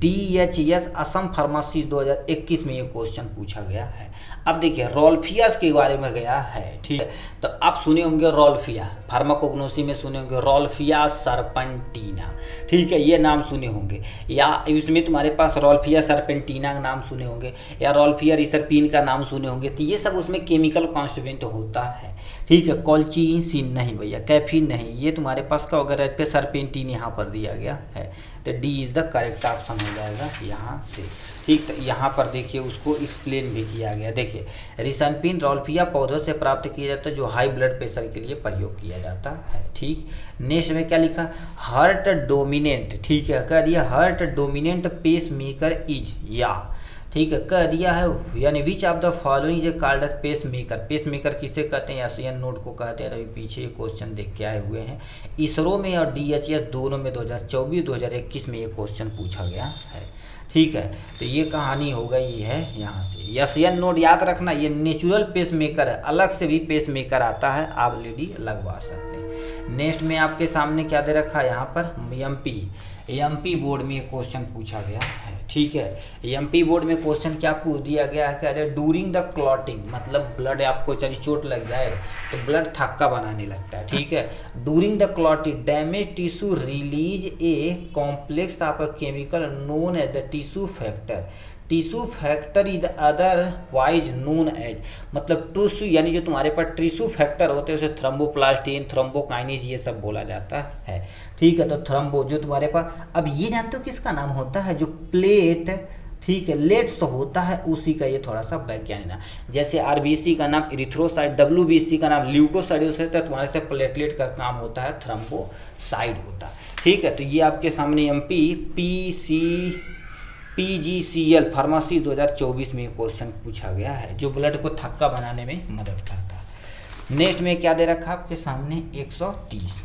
DHS असम फार्मेसी 2021 में ये क्वेश्चन पूछा गया है। अब देखिए रॉल्फियास के बारे में गया है। ठीक है, तो आप सुने होंगे रॉल्फिया, फार्माकोग्नोसी में सुने होंगे रॉल्फिया सर्पेंटिना। ठीक है, ये नाम सुने होंगे, या इसमें तुम्हारे पास रॉल्फिया सर्पेंटिना का नाम सुने होंगे, या रॉल्फिया रिसर्पिन का नाम सुने होंगे। तो ये सब उसमें केमिकल कॉन्स्टिट्यूएंट होता है। ठीक है, कॉल्चिसिन नहीं भैया, कैफीन नहीं, ये तुम्हारे पास का अगर पे सर्पेंटिन यहाँ पर दिया गया है। तो D is the correct option हो जाएगा यहाँ से। ठीक, तो यहाँ पर देखिए उसको एक्सप्लेन भी किया गया। देखिए रिसर्पिन रॉल्फिया पौधों से प्राप्त किया जाता है जो हाई ब्लड प्रेशर के लिए प्रयोग किया जाता है। ठीक, नेक्स्ट में क्या लिखा, हार्ट डोमिनेंट। ठीक है, कह दिया heart dominant pace maker is, या ठीक है कह दिया है, यानी which of the following is called as pace maker. Pace maker किसे कहते हैं, एशियन नोड को कहते हैं। अभी पीछे ये क्वेश्चन देख के आए हुए हैं, इसरो में और DHS दोनों में 2024-2021 में ये क्वेश्चन पूछा गया है। ठीक है, तो ये कहानी हो गई है यहाँ से। एशियन नोड याद रखना, ये नेचुरल पेस मेकर है, अलग से भी पेस मेकर आता है, आप लेडी लगवा सकते हैं। नेक्स्ट में आपके सामने क्या दे रखा है यहाँ पर, एमपी बोर्ड में ये क्वेश्चन पूछा गया है। ठीक है, एमपी बोर्ड में क्वेश्चन क्या पूछ दिया गया है, कह रहे डूरिंग द क्लॉटिंग, मतलब ब्लड आपको चली चोट लग जाए तो ब्लड थक्का बनाने लगता है। ठीक है, during the clotting damage tissue release a complex of a chemical known as the tissue factor. Tissue factor is otherwise known as, मतलब टिश्यू यानी जो तुम्हारे पास टिश्यू फैक्टर होते हैं उसे थ्रोम्बोप्लास्टिन, थ्रोम्बोकाइनेज ये सब बोला जाता है। ठीक है, तो थ्रोम्बो जो तुम्हारे पास, अब ये जानते हो किसका नाम होता है, जो प्लेट, ठीक है लेट्स होता है उसी का ये थोड़ा सा वैज्ञानिक नाम। जैसे RBC का नाम इरिथ्रोसाइट, WBC का नाम ल्यूकोसाइड होता है, तो तुम्हारे से प्लेटलेट का काम होता है थ्रोम्बोसाइड होता है। ठीक है, तो ये आपके सामने PGCL फार्मेसी 2024 में क्वेश्चन पूछा गया है, जो ब्लड को थक्का बनाने में मदद करता है। नेक्स्ट में क्या दे रखा आपके सामने 130,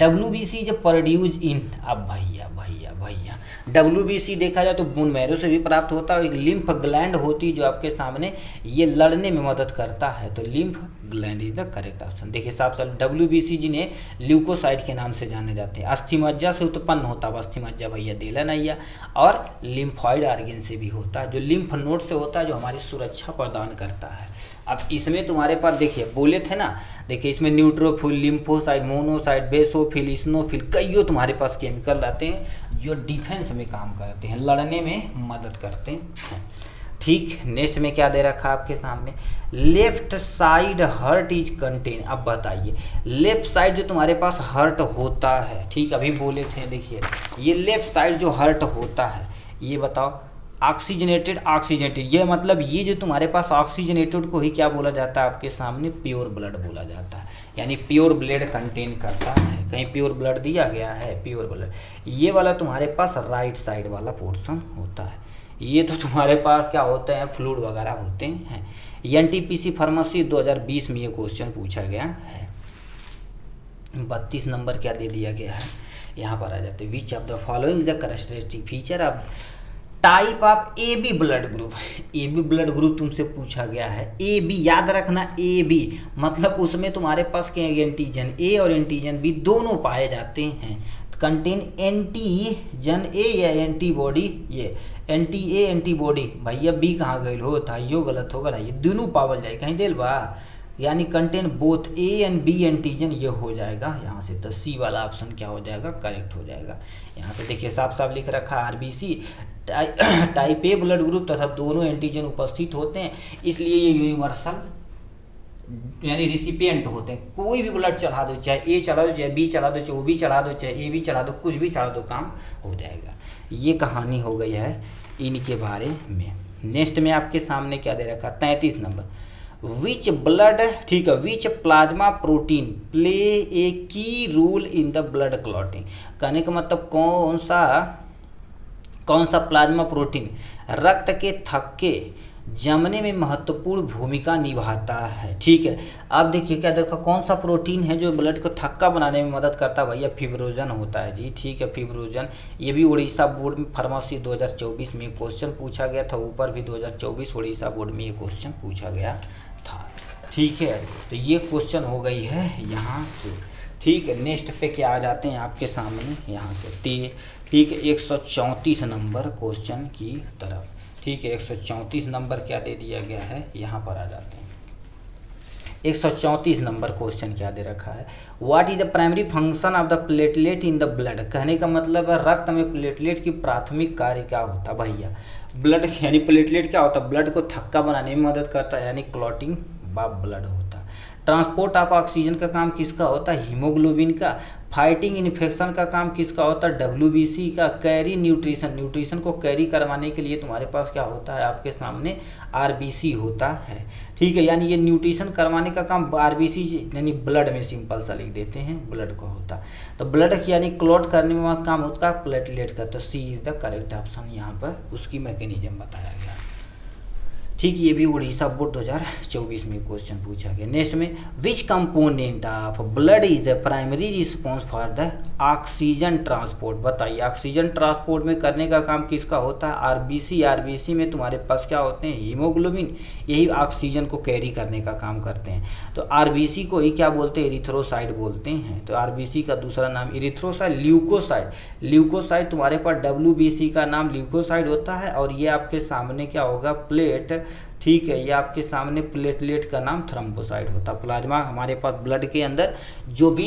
WBC जो प्रोड्यूस इन, अब भैया WBC देखा जाए तो बोन मैरो से भी प्राप्त होता है। एक लिम्फ ग्लैंड होती है जो आपके सामने ये लड़ने में मदद करता है, तो lymph gland is the correct option. देखिए साफ साफ WBC जिन्हें ल्यूकोसाइड के नाम से जाने जाते हैं, अस्थिमज्जा से उत्पन्न होता है, अस्थिमज्जा भैया देला नैया, और लिम्फॉइड ऑर्गन से भी होता है, जो लिम्फ नोड से होता है, जो हमारी सुरक्षा प्रदान करता है। अब इसमें तुम्हारे पास देखिए बोले थे ना, देखिए इसमें न्यूट्रोफिल, लिम्फोसाइड, मोनोसाइड, बेसोफिल, स्नोफिल, कईयों तुम्हारे पास केमिकल रहते हैं जो डिफेंस में काम करते हैं, लड़ने में मदद करते हैं। ठीक, नेक्स्ट में क्या दे रखा आपके सामने, left side heart is contain. अब बताइए लेफ्ट साइड जो तुम्हारे पास हर्ट होता है, ठीक अभी बोले थे, देखिए ये लेफ्ट साइड जो हर्ट होता है, ये बताओ ऑक्सीजनेटेड, ये मतलब ये जो तुम्हारे पास ऑक्सीजनेटेड को ही क्या बोला जाता है आपके सामने, प्योर ब्लड बोला जाता है, यानी प्योर ब्लड कंटेन करता है। कहीं प्योर ब्लड दिया गया है, प्योर ब्लड ये वाला तुम्हारे पास राइट साइड वाला पोर्शन होता है। ये तो तुम्हारे पास क्या होते हैं, फ्लूइड वगैरह होते हैं। NTPC फार्मेसी 2020 में ये क्वेश्चन पूछा गया है। 32 नंबर क्या दे दिया गया है, यहाँ पर आ जाते हैं, विच of the following the characteristic feature of type of AB blood group. AB blood group तुमसे पूछा गया है। AB याद रखना, AB मतलब उसमें तुम्हारे पास क्या एंटीजन A और एंटीजन B दोनों पाए जाते हैं। कंटेन एंटीजन A या एंटीबॉडी, ये एंटी A एंटीबॉडी, भैया B कहाँ गई हो था, यो गलत होगा, ये दोनों पावल जाए कहीं दिल बा, यानी contain both A and B antigen, ये हो जाएगा यहाँ से। तो C वाला ऑप्शन क्या हो जाएगा, करेक्ट हो जाएगा। यहाँ से देखिए साफ साफ लिख रखा RBC type A blood group तथा दोनों एंटीजन उपस्थित होते हैं, इसलिए ये यूनिवर्सल यानी रिसिपिएंट होते हैं। कोई भी ब्लड चढ़ा दो, चाहे ए चढ़ा दो, चाहे बी चढ़ा दो, चाहे ओ बी चढ़ा दो, चाहे ए बी चढ़ा दो, कुछ भी चढ़ा दो, काम हो जाएगा। ये कहानी हो गई है इनके बारे में। नेक्स्ट में आपके सामने क्या दे रखा, 33 नंबर, विच ब्लड, ठीक है, which plasma protein play a key role in the blood clotting. कहने का मतलब कौन सा प्लाज्मा प्रोटीन रक्त के थक्के जमने में महत्वपूर्ण भूमिका निभाता है। ठीक है, अब देखिए क्या देखा, कौन सा प्रोटीन है जो ब्लड को थक्का बनाने में मदद करता है, भैया फिब्रोजन होता है जी। ठीक है, फिब्रोजन। ये भी उड़ीसा बोर्ड में फार्मेसी 2024 में क्वेश्चन पूछा गया था, ऊपर भी 2024 उड़ीसा बोर्ड में ये क्वेश्चन पूछा गया था। ठीक है, तो ये क्वेश्चन हो गई है यहाँ से। ठीक है, नेक्स्ट पे क्या आ जाते हैं आपके सामने यहाँ से, ठीक है, 134 नंबर क्वेश्चन की तरफ। ठीक है, 134 नंबर क्या दे दिया गया है, यहाँ पर आ जाते हैं। 134 नंबर क्वेश्चन क्या दे रखा है, what is the primary function of the platelet in the blood. कहने का मतलब है रक्त में प्लेटलेट की प्राथमिक कार्य क्या होता है भैया। ब्लड यानी प्लेटलेट क्या होता है, ब्लड को थक्का बनाने में मदद करता है, यानी क्लॉटिंग बा ब्लड होता है। ट्रांसपोर्ट ऑफ ऑक्सीजन का काम किसका होता है, हीमोग्लोबिन का। फाइटिंग इन्फेक्शन का काम किसका होता है, WBC का। कैरी न्यूट्रिशन को कैरी करवाने के लिए तुम्हारे पास क्या होता है, आपके सामने RBC होता है। ठीक है, यानी ये न्यूट्रिशन करवाने का काम RBC यानी ब्लड में सिंपल सा लिख देते हैं, ब्लड का होता है। तो ब्लड यानी क्लॉट करने में काम होता है प्लेटलेट का। तो C is the correct option, यहाँ पर उसकी मैकेनिज्म बताया गया। ठीक, ये भी उड़ीसा बोर्ड 2024 में क्वेश्चन पूछा गया। नेक्स्ट में, विच component of blood is the primary response for the oxygen transport. बताइए, ऑक्सीजन ट्रांसपोर्ट में करने का काम किसका होता है, RBC में तुम्हारे पास क्या होते हैं, हीमोग्लोबिन, यही ऑक्सीजन को कैरी करने का काम करते हैं। तो RBC को ही क्या बोलते हैं, इरिथ्रोसाइड बोलते हैं। तो RBC का दूसरा नाम इरिथ्रोसाइड, ल्यूकोसाइड तुम्हारे पास WBC का नाम ल्यूकोसाइड होता है। और ये आपके सामने क्या होगा, प्लेट। ठीक है, ये आपके सामने प्लेटलेट का नाम थ्रोम्बोसाइट होता है। प्लाज्मा हमारे पास ब्लड के अंदर जो भी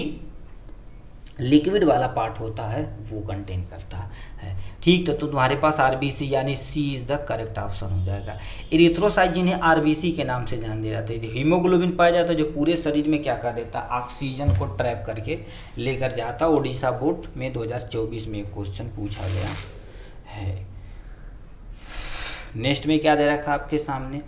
लिक्विड वाला पार्ट होता है वो कंटेन करता है। ठीक, तो तुम्हारे पास RBC यानी C is the correct option हो जाएगा। इरिथ्रोसाइट जिन्हें RBC के नाम से जान दे जाते हैं। हीमोग्लोबिन पाया जाता है जो पूरे शरीर में क्या कर देता है, ऑक्सीजन को ट्रैप करके लेकर जाता। उड़ीसा बोर्ड में 2024 में एक क्वेश्चन पूछा गया है। नेक्स्ट में क्या दे रखा आपके सामने,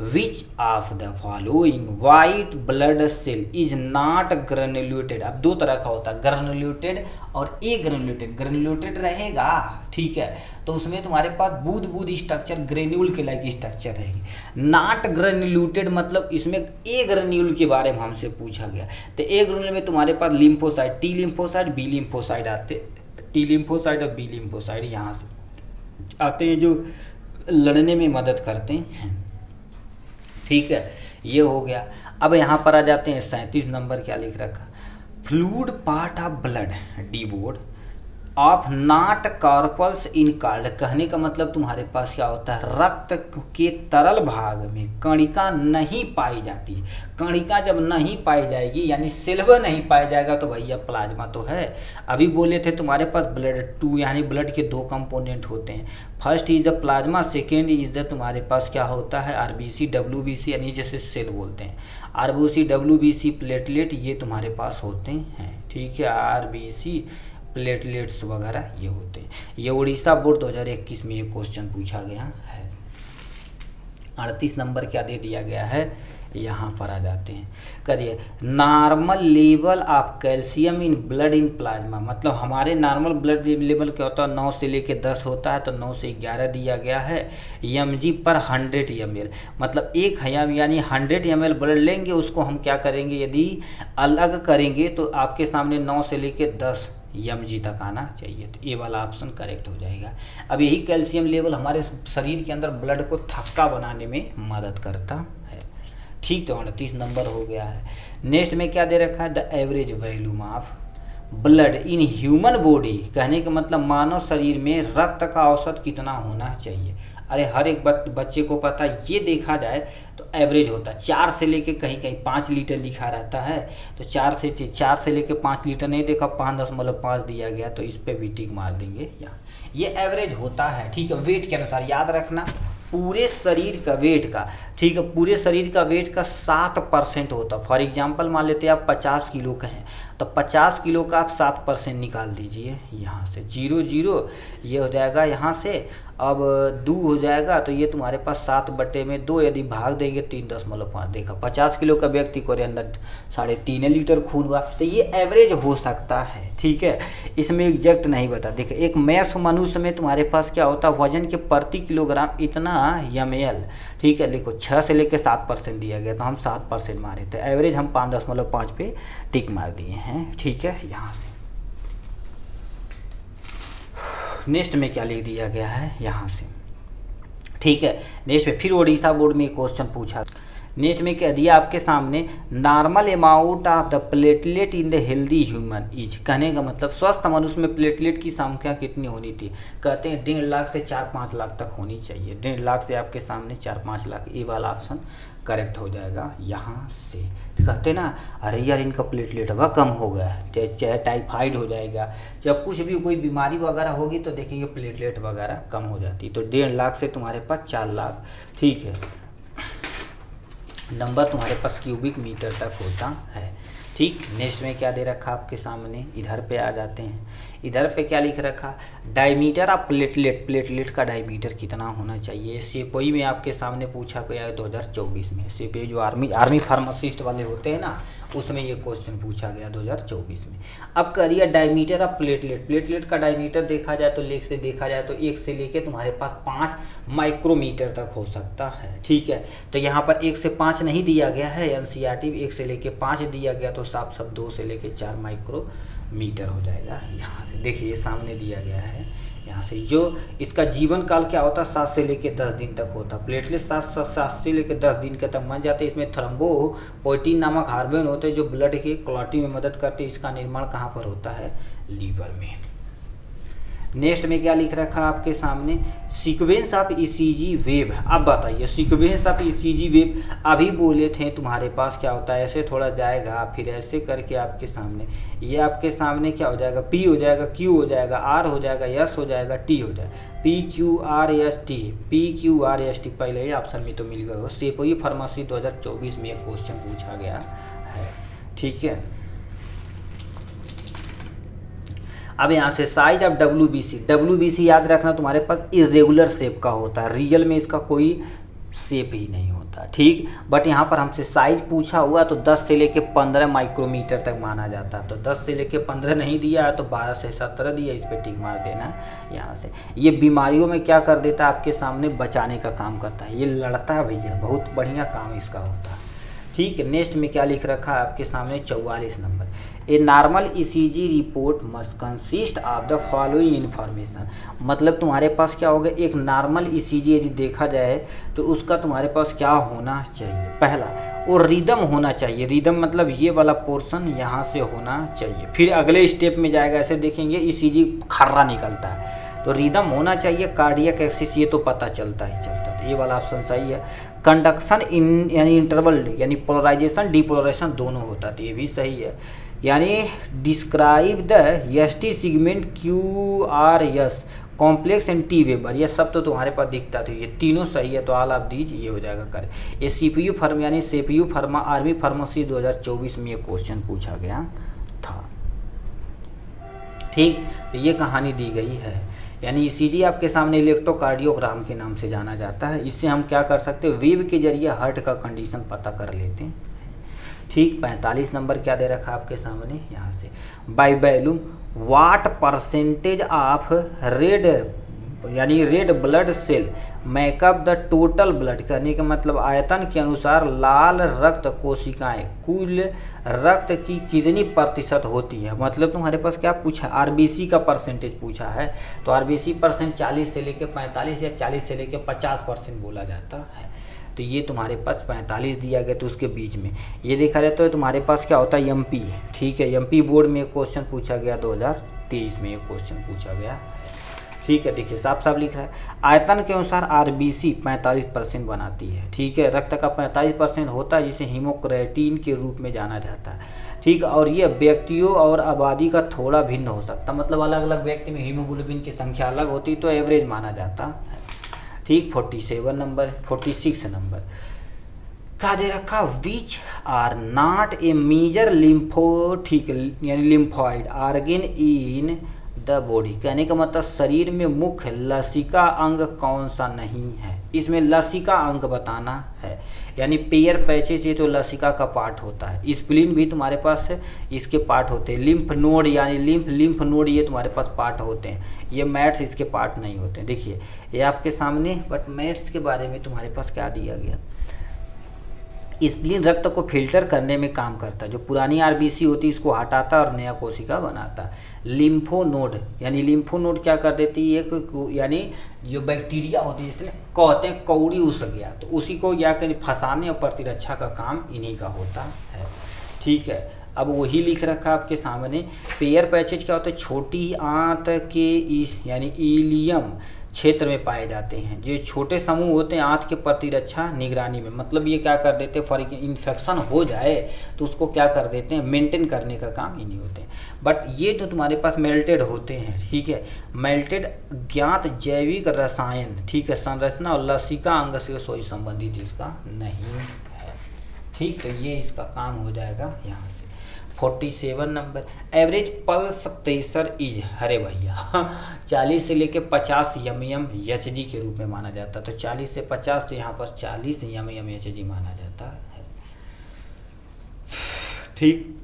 which of the following white blood cell is not granulated. अब दो तरह का होता है, ग्रेनुलेटेड और ए ग्रेनुलेटेड। ग्रेनुलेटेड रहेगा, ठीक है, तो उसमें तुम्हारे पास बूंद स्ट्रक्चर, ग्रेन्यूल के लाइक स्ट्रक्चर रहेगी। नॉट ग्रेनुलेटेड मतलब इसमें ए ग्रेन्यूल के बारे में हमसे पूछा गया। तो ए ग्रेन्यूल में तुम्हारे पास lymphocyte, T lymphocyte, B lymphocyte आते, T लिम्फोसाइट और B लिम्फोसाइट यहाँ से आते हैं जो लड़ने में मदद करते हैं। ठीक है, ये हो गया। अब यहाँ पर आ जाते हैं 37 नंबर, क्या लिख रखा, fluid part of blood devoid of not corpuscles in card. कहने का मतलब तुम्हारे पास क्या होता है, रक्त के तरल भाग में कणिका नहीं पाई जाती। कणिका जब नहीं पाई जाएगी यानी सिल्वर नहीं पाया जाएगा तो भैया प्लाज्मा तो है। अभी बोले थे तुम्हारे पास ब्लड 2 यानी ब्लड के 2 कंपोनेंट होते हैं। First is the plasma, second is the तुम्हारे पास क्या होता है RBC WBC यानी जैसे सेल बोलते हैं। RBC WBC प्लेटलेट ये तुम्हारे पास होते हैं। ठीक है, RBC प्लेटलेट्स वगैरह ये होते हैं। ये उड़ीसा बोर्ड 2021 में ये क्वेश्चन पूछा गया है। 38 नंबर क्या दे दिया गया है, यहाँ पर आ जाते हैं। करिए, normal level of calcium in blood in plasma. मतलब हमारे नॉर्मल ब्लड लेवल क्या होता है, 9 से लेके 10 होता है, तो 9 से 11 दिया गया है mg पर 100 ml। मतलब एक यानी 100 ml ब्लड लेंगे, उसको हम क्या करेंगे, यदि अलग करेंगे तो आपके सामने 9 से लेके 10 mg तक आना चाहिए। तो ये वाला ऑप्शन करेक्ट हो जाएगा। अब यही कैल्शियम लेवल हमारे शरीर के अंदर ब्लड को थक्का बनाने में मदद करता है। ठीक, तो 38 नंबर हो गया है। नेक्स्ट में क्या दे रखा है, the average volume of blood in human body. कहने का मतलब मानव शरीर में रक्त का औसत कितना होना चाहिए। अरे हर एक बच्चे को पता है, ये देखा जाए तो एवरेज होता है 4 से लेके कहीं कहीं 5 लीटर लिखा रहता है, तो 4 से लेके 5 लीटर नहीं देखा, 5.5 दिया गया, तो इस पे भी टिक मार देंगे यहाँ। ये एवरेज होता है, ठीक है, वेट के अनुसार याद रखना, पूरे शरीर का वेट का, ठीक है, पूरे शरीर का वेट का 7% होता। फॉर एग्जांपल मान लेते हैं आप 50 किलो का हैं, तो 50 किलो का आप 7% निकाल दीजिए यहाँ से, 0 ये हो जाएगा यहाँ से, अब 2 हो जाएगा, तो ये तुम्हारे पास 7/2, यदि भाग देंगे 3.5 देखा, 50 किलो का व्यक्ति को अंदर 3.5 लीटर खून हुआ, तो ये एवरेज हो सकता है, ठीक है, इसमें एग्जैक्ट नहीं बता। देखो एक मैक्स मनुष्य में तुम्हारे पास क्या होता है, वजन के प्रति किलोग्राम इतना ml, ठीक है, देखो 6 से लेकर 7% दिया गया, तो हम 7% मारे, तो एवरेज हम 5.5 पे टिक मार दिए हैं, ठीक है। यहाँ से नेक्स्ट में क्या लिख दिया गया है यहाँ से, ठीक है, नेक्स्ट में फिर उड़ीसा बोर्ड में एक क्वेश्चन पूछा, नेक्स्ट में कह दिया आपके सामने, normal amount of the platelet in the healthy human is, कहने का मतलब स्वस्थ मनुष्य में प्लेटलेट की संख्या कितनी होनी थी, कहते हैं 1.5 लाख से 4-5 लाख तक होनी चाहिए, 1.5 लाख से आपके सामने 4-5 लाख, ये वाला ऑप्शन करेक्ट हो जाएगा यहाँ से। कहते ना अरे यार इनका प्लेटलेट वह कम हो गया, चाहे टाइफाइड हो जाएगा, जब कुछ भी कोई बीमारी वगैरह होगी तो देखेंगे प्लेटलेट वगैरह कम हो जाती, तो 1.5 लाख से तुम्हारे पास 4 लाख, ठीक है, नंबर तुम्हारे पास क्यूबिक मीटर तक होता है, ठीक। नेक्स्ट में क्या दे रखा आपके सामने, इधर पे आ जाते हैं, इधर पे क्या लिख रखा, डायमीटर ऑफ प्लेटलेट, प्लेटलेट का डायमीटर कितना होना चाहिए, सेपोई में आपके सामने पूछा गया है 2024 में, सेपोई जो आर्मी फार्मासिस्ट वाले होते हैं ना, उसमें ये क्वेश्चन पूछा गया 2024 में। अब करिए डायमीटर ऑफ प्लेटलेट, प्लेटलेट का डायमीटर देखा जाए तो लेख से देखा जाए तो 1 से लेके तुम्हारे पास 5 माइक्रोमीटर तक हो सकता है, ठीक है, तो यहाँ पर 1 से 5 नहीं दिया गया है, एनसीईआरटी 1 से लेके 5 दिया गया, तो साफ सब 2 से लेके 4 माइक्रोमीटर हो जाएगा। यहाँ से देखिए सामने दिया गया है, यहाँ से जो इसका जीवन काल क्या होता है 7 से लेकर 10 दिन तक होता, प्लेटलेट 7 से लेकर 10 दिन के तक बन जाते हैं। इसमें थ्रोम्बोपोएटिन नामक हार्मोन होते हैं जो ब्लड के क्लॉटिंग में मदद करते हैं, इसका निर्माण कहाँ पर होता है, लीवर में। नेक्स्ट में क्या लिख रखा आपके सामने, सीक्वेंस ऑफ ईसीजी वेव। अब बताइए सीक्वेंस ऑफ ईसीजी वेव अभी बोले थे तुम्हारे पास क्या होता है, ऐसे थोड़ा जाएगा फिर ऐसे करके आपके सामने, ये आपके सामने क्या हो जाएगा, पी हो जाएगा, क्यू हो जाएगा, आर हो जाएगा, एस हो जाएगा, टी हो जाएगा, P Q R S T, P Q R S T, पहले ही ऑप्शन में तो मिल गए हो। सेपोई फार्मेसी 2024 में एक क्वेश्चन पूछा गया है, ठीक है। अब यहाँ से साइज ऑफ डब्ल्यूबीसी याद रखना तुम्हारे पास इरेगुलर शेप का होता है, रियल में इसका कोई शेप ही नहीं होता, ठीक। बट यहाँ पर हमसे साइज पूछा हुआ तो 10 से लेके 15 माइक्रोमीटर तक माना जाता है, तो 10 से लेके 15 नहीं दिया है तो 12 से 17 दिया, इस पर टिक मार देना है यहाँ से। ये बीमारियों में क्या कर देता है, आपके सामने बचाने का काम करता है, ये लड़ता है भैया, बहुत बढ़िया काम इसका होता है, ठीक है। नेक्स्ट में क्या लिख रखा है आपके सामने 44 number, a normal ECG report must consist of the following information. मतलब तुम्हारे पास क्या होगा, एक नॉर्मल ईसीजी यदि देखा जाए तो उसका तुम्हारे पास क्या होना चाहिए, पहला और रिदम होना चाहिए, रिदम मतलब ये वाला पोर्शन यहाँ से होना चाहिए, फिर अगले स्टेप में जाएगा, ऐसे देखेंगे ईसीजी खर्रा निकलता है तो रिदम होना चाहिए, कार्डियक एक्सिस ये तो पता चलता ही चलता, तो ये वाला ऑप्शन सही है। कंडक्शन इन यानी इंटरवल यानी पोलराइजेशन डिपोलराइजेशन दोनों होता है, तो ये भी सही है। यानी describe the ST segment Q R S complex and T weber, ये सब तो तुम्हारे पास दिखता था, ये तीनों सही है, तो ऑल ऑफ दीज ये हो जाएगा कर। ये सीपीयू फर्म यानी सीपीयू फर्मा आर्मी फार्मेसी 2024 में ये क्वेश्चन पूछा गया था, ठीक। तो ये कहानी दी गई है, यानी ईसीजी आपके सामने इलेक्ट्रोकार्डियोग्राम के नाम से जाना जाता है। इससे हम क्या कर सकते हैं, वेव के जरिए हार्ट का कंडीशन पता कर लेते हैं, ठीक। 45 नंबर क्या दे रखा आपके सामने यहाँ से, by volume what percentage of red यानी red blood cell make up the total blood, कहने का मतलब आयतन के अनुसार लाल रक्त कोशिकाएं कुल रक्त की कितनी प्रतिशत होती है। मतलब तुम्हारे पास क्या पूछा, आरबीसी का परसेंटेज पूछा है, तो आरबीसी परसेंट 40 से लेकर 45 या 40 से लेकर 50% बोला जाता है, तो ये तुम्हारे पास 45 दिया गया, तो उसके बीच में ये देखा जाए तो तुम्हारे पास क्या होता है, एमपी है, ठीक है। एमपी बोर्ड में एक क्वेश्चन पूछा गया 2023 में एक क्वेश्चन पूछा गया, ठीक है, देखिए साफ साफ लिख रहा है। आयतन के अनुसार आरबीसी 45% बनाती है। ठीक है, रक्त का 45% होता है जिसे हीमोक्रेटिन के रूप में जाना जाता है। ठीक, और ये व्यक्तियों और आबादी का थोड़ा भिन्न हो सकता, मतलब अलग अलग व्यक्ति में हीमोग्लोबिन की संख्या अलग होती, तो एवरेज माना जाता है। ठीक, 46 नंबर क्या दे रखा, which are not a major lympho, ठीक यानी lymphoid organ in the body. कहने का मतलब शरीर में मुख्य लसिका अंग कौन सा नहीं है, इसमें लसिका अंग बताना है। यानी पेयर पैचेज ये तो लसिका का पार्ट होता है, स्प्लीन भी तुम्हारे पास है, इसके पार्ट होते हैं। लिम्फ नोड यानी लिम्फ नोड ये तुम्हारे पास पार्ट होते हैं, ये मैट्स इसके पार्ट नहीं होते हैं। देखिए ये आपके सामने, बट मैट्स के बारे में तुम्हारे पास क्या दिया गया, स्प्लीन रक्त को फिल्टर करने में काम करता है, जो पुरानी आरबीसी होती है इसको हटाता है और नया कोशिका बनाता है। लिम्फोनोड यानी लिम्फोनोड क्या कर देती है, यानी जो बैक्टीरिया होती है इसलिए कहते हैं कौड़ी उस गया, तो उसी को या कहीं फंसाने और प्रतिरक्षा का काम इन्हीं का होता है। ठीक है, अब वही लिख रखा आपके सामने। पेयर पैचेज क्या होता है, छोटी आंत के यानी इलियम क्षेत्र में पाए जाते हैं। जो छोटे समूह होते हैं आंत के प्रतिरक्षा निगरानी में, मतलब ये क्या कर देते हैं, फॉर इन्फेक्शन हो जाए तो उसको क्या कर देते हैं, मेंटेन करने का काम इन्हीं होते हैं। बट ये जो तुम्हारे पास मेल्टेड होते हैं, ठीक है, मेल्टेड ज्ञात जैविक रसायन, ठीक है, संरचना और लसिका अंग से सोई संबंधित इसका नहीं है। ठीक, तो ये इसका काम हो जाएगा यहाँ से। 47 number, average pulse pressure is, अरे भैया 40 से लेके 50 mm HG के रूप में माना जाता है। तो 40 से 50, तो यहाँ पर 40 mm HG माना जाता है। ठीक,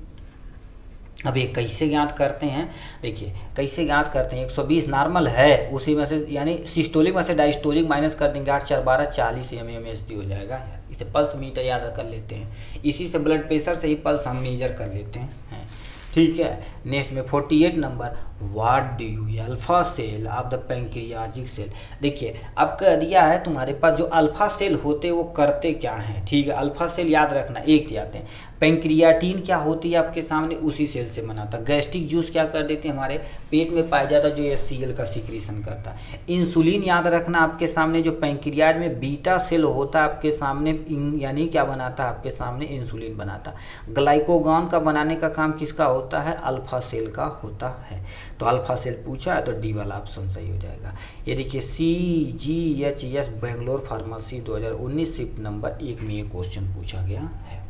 अब ये कैसे ज्ञात करते हैं, देखिए कैसे ज्ञात करते हैं। 120 नॉर्मल है, उसी में से यानी सिस्टोलिक में से डायस्टोलिक माइनस कर देंगे, 8 4 12 40 mm HG हो जाएगा। इसे पल्स मीटर याद कर लेते हैं, इसी से ब्लड प्रेशर से ही पल्स हम मेजर कर लेते हैं। ठीक है, नेक्स्ट में 48 number, what do you, alpha cell of the pancreatic cell. देखिए अब कह दिया है तुम्हारे पास जो अल्फा सेल होते हैं वो करते क्या हैं। ठीक है, अल्फा सेल याद रखना, एक आते हैं। पैंक्रियाटिन क्या होती है आपके सामने, उसी सेल से बना था। गैस्ट्रिक जूस क्या कर देते हैं, हमारे पेट में पाया जाता है, जो HCl का सिक्रीशन करता है। इंसुलिन याद रखना आपके सामने, जो पैंक्रियाज में बीटा सेल होता है आपके सामने, यानी क्या बनाता है आपके सामने, इंसुलिन बनाता। ग्लाइकोगॉन का बनाने का काम किसका होता है, अल्फा सेल का होता है। तो अल्फा सेल पूछा है तो डी वाला ऑप्शन सही हो जाएगा। ये देखिए CGHS Bangalore pharmacy 2019 shift number 1 में ये क्वेश्चन पूछा गया है।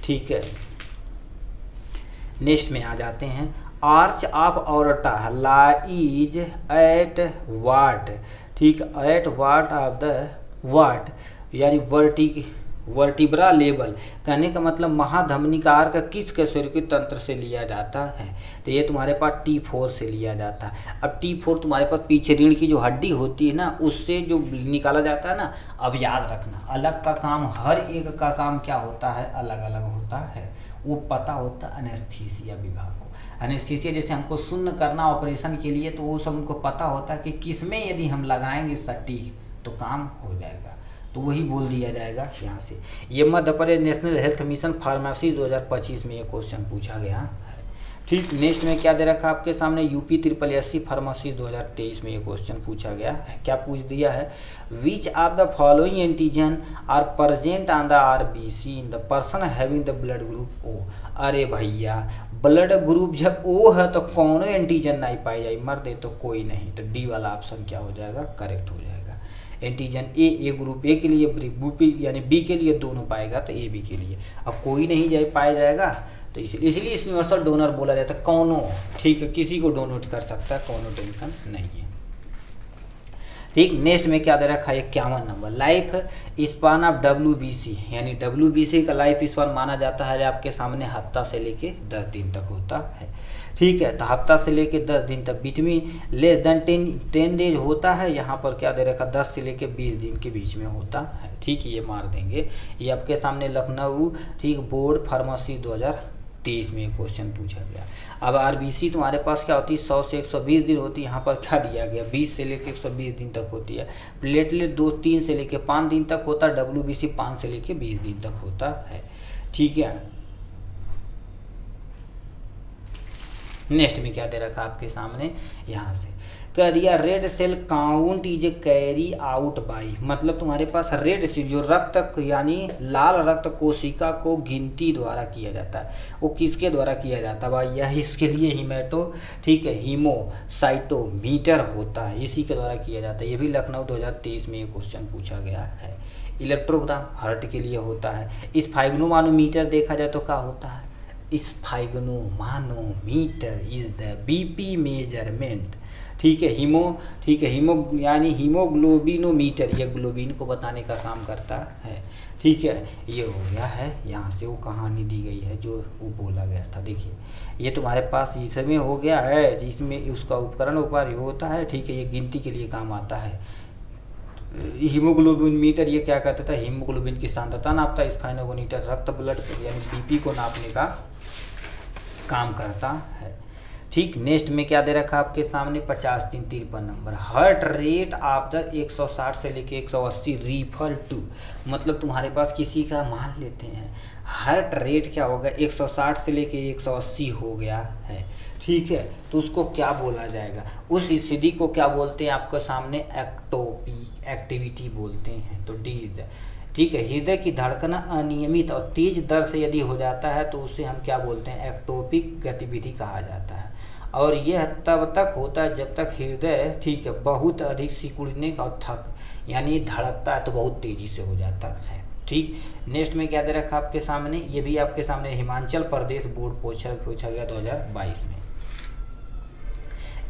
ठीक है, नेक्स्ट में आ जाते हैं। Arch of aorta lies at what, ठीक, at what of the what यानी वर्टिब्रा लेवल। कहने का मतलब महाधमनिकार का किस कशेरुकी तंत्र से लिया जाता है, तो ये तुम्हारे पास T4 से लिया जाता है। अब T4 तुम्हारे पास पीछे रीढ़ की जो हड्डी होती है ना, उससे जो निकाला जाता है ना। अब याद रखना, अलग का काम, हर एक का काम क्या होता है, अलग अलग होता है। वो पता होता है एनेस्थीसिया विभाग को। एनेस्थीसिया जैसे हमको शून्य करना ऑपरेशन के लिए, तो वो सब उनको पता होता है कि किस में यदि हम लगाएंगे सटीक तो काम हो जाएगा, तो वही बोल दिया जाएगा यहाँ से। ये Madhya Pradesh national health mission pharmacy 2025 में ये क्वेश्चन पूछा गया है। ठीक, नेक्स्ट में क्या दे रखा आपके सामने, UP SSSC फार्मेसी 2023 में ये क्वेश्चन पूछा गया है। क्या पूछ दिया है, which of the following antigen are present on the RBC in the person having the blood group O। अरे भैया ब्लड ग्रुप जब O है तो कौन एंटीजन नहीं पाई जाए, मर्द तो कोई नहीं, तो डी वाला ऑप्शन क्या हो जाएगा, करेक्ट हो जाएगा। एंटीजन ए ग्रुप ए के लिए, ग्रुप यानी बी के लिए दोनों पाएगा, तो AB के लिए अब कोई नहीं जाए पाया जाएगा, तो इसलिए यूनिवर्सल डोनर बोला जाता है। कौनो, ठीक है, किसी को डोनेट कर सकता है, कौनो टेंशन नहीं है। ठीक, नेक्स्ट में क्या दे रखा है, 51 number, life span of WBC यानी WBC का लाइफ स्पान माना जाता है आपके सामने हफ्ता से लेके 10 दिन तक होता है। ठीक है, तो हफ्ता से लेके 10 दिन तक, बिटवीन लेस देन 10 डेज होता है। यहाँ पर क्या दे रखा, 10 से लेके 20 दिन के बीच में होता है। ठीक है, ये मार देंगे। ये आपके सामने लखनऊ, ठीक, बोर्ड फार्मेसी 2023 में क्वेश्चन पूछा गया। अब RBC तुम्हारे पास क्या होती है, 100 से 120 दिन होती है। यहाँ पर क्या दिया गया, 20 से लेके 120 दिन तक होती है। प्लेटलेट 2-3 से लेके 5 दिन तक होता है। WBC 5 से लेके 20 दिन तक होता है। ठीक है, नेक्स्ट में क्या दे रखा आपके सामने, यहाँ से करिया red cell count is carry out by, मतलब तुम्हारे पास रेड सेल जो रक्त यानी लाल रक्त कोशिका को गिनती द्वारा किया जाता है, वो किसके द्वारा किया जाता है भाई, यह इसके लिए हीमेटो ठीक है हीमोसाइटोमीटर होता है, इसी के द्वारा किया जाता है। ये भी लखनऊ 2023 में ये क्वेश्चन पूछा गया है। इलेक्ट्रोग्राम हार्ट के लिए होता है। स्फाइग्नोमानोमीटर देखा जाए तो क्या होता है, स्फाइग्नोमानोमीटर इज द बीपी मेजरमेंट, ठीक है हीमो यानी हीमोग्लोबिनोमीटर, ये ग्लोबिन को बताने का काम करता है, ठीक है। ये हो गया है, यहाँ से वो कहानी दी गई है जो वो बोला गया था। देखिए ये तुम्हारे पास इसमें हो गया है, जिसमें उसका उपकरण उपकार होता है, ठीक है, ये गिनती के लिए काम आता है। हीमोग्लोबिन मीटर ये क्या करता था, हीमोग्लोबिन की सांद्रता नापता है। स्फाइग्नोमीटर रक्त ब्लड यानी बीपी को नापने का काम करता है, ठीक। नेक्स्ट में क्या दे रखा आपके सामने 50-353 नंबर, हार्ट रेट आफ्टर 160 से लेके 180 रीफर टू, मतलब तुम्हारे पास किसी का मान लेते हैं हार्ट रेट क्या होगा 160 से लेके 180 हो गया है, ठीक है, तो उसको क्या बोला जाएगा, उस स्थिति को क्या बोलते हैं आपके सामने एक्टोपिक एक्टिविटी बोलते हैं। तो डी ठीक है, हृदय की धड़कन अनियमित और तेज दर से यदि हो जाता है तो उसे हम क्या बोलते हैं, एक्टोपिक गतिविधि कहा जाता है। और यह तब तक होता है जब तक हृदय ठीक है बहुत अधिक सिकुड़ने का थक यानी धड़कता है तो बहुत तेजी से हो जाता है, ठीक। नेक्स्ट में क्या दे रखा आपके सामने, ये भी आपके सामने हिमाचल प्रदेश बोर्ड पूछा गया 2022 में।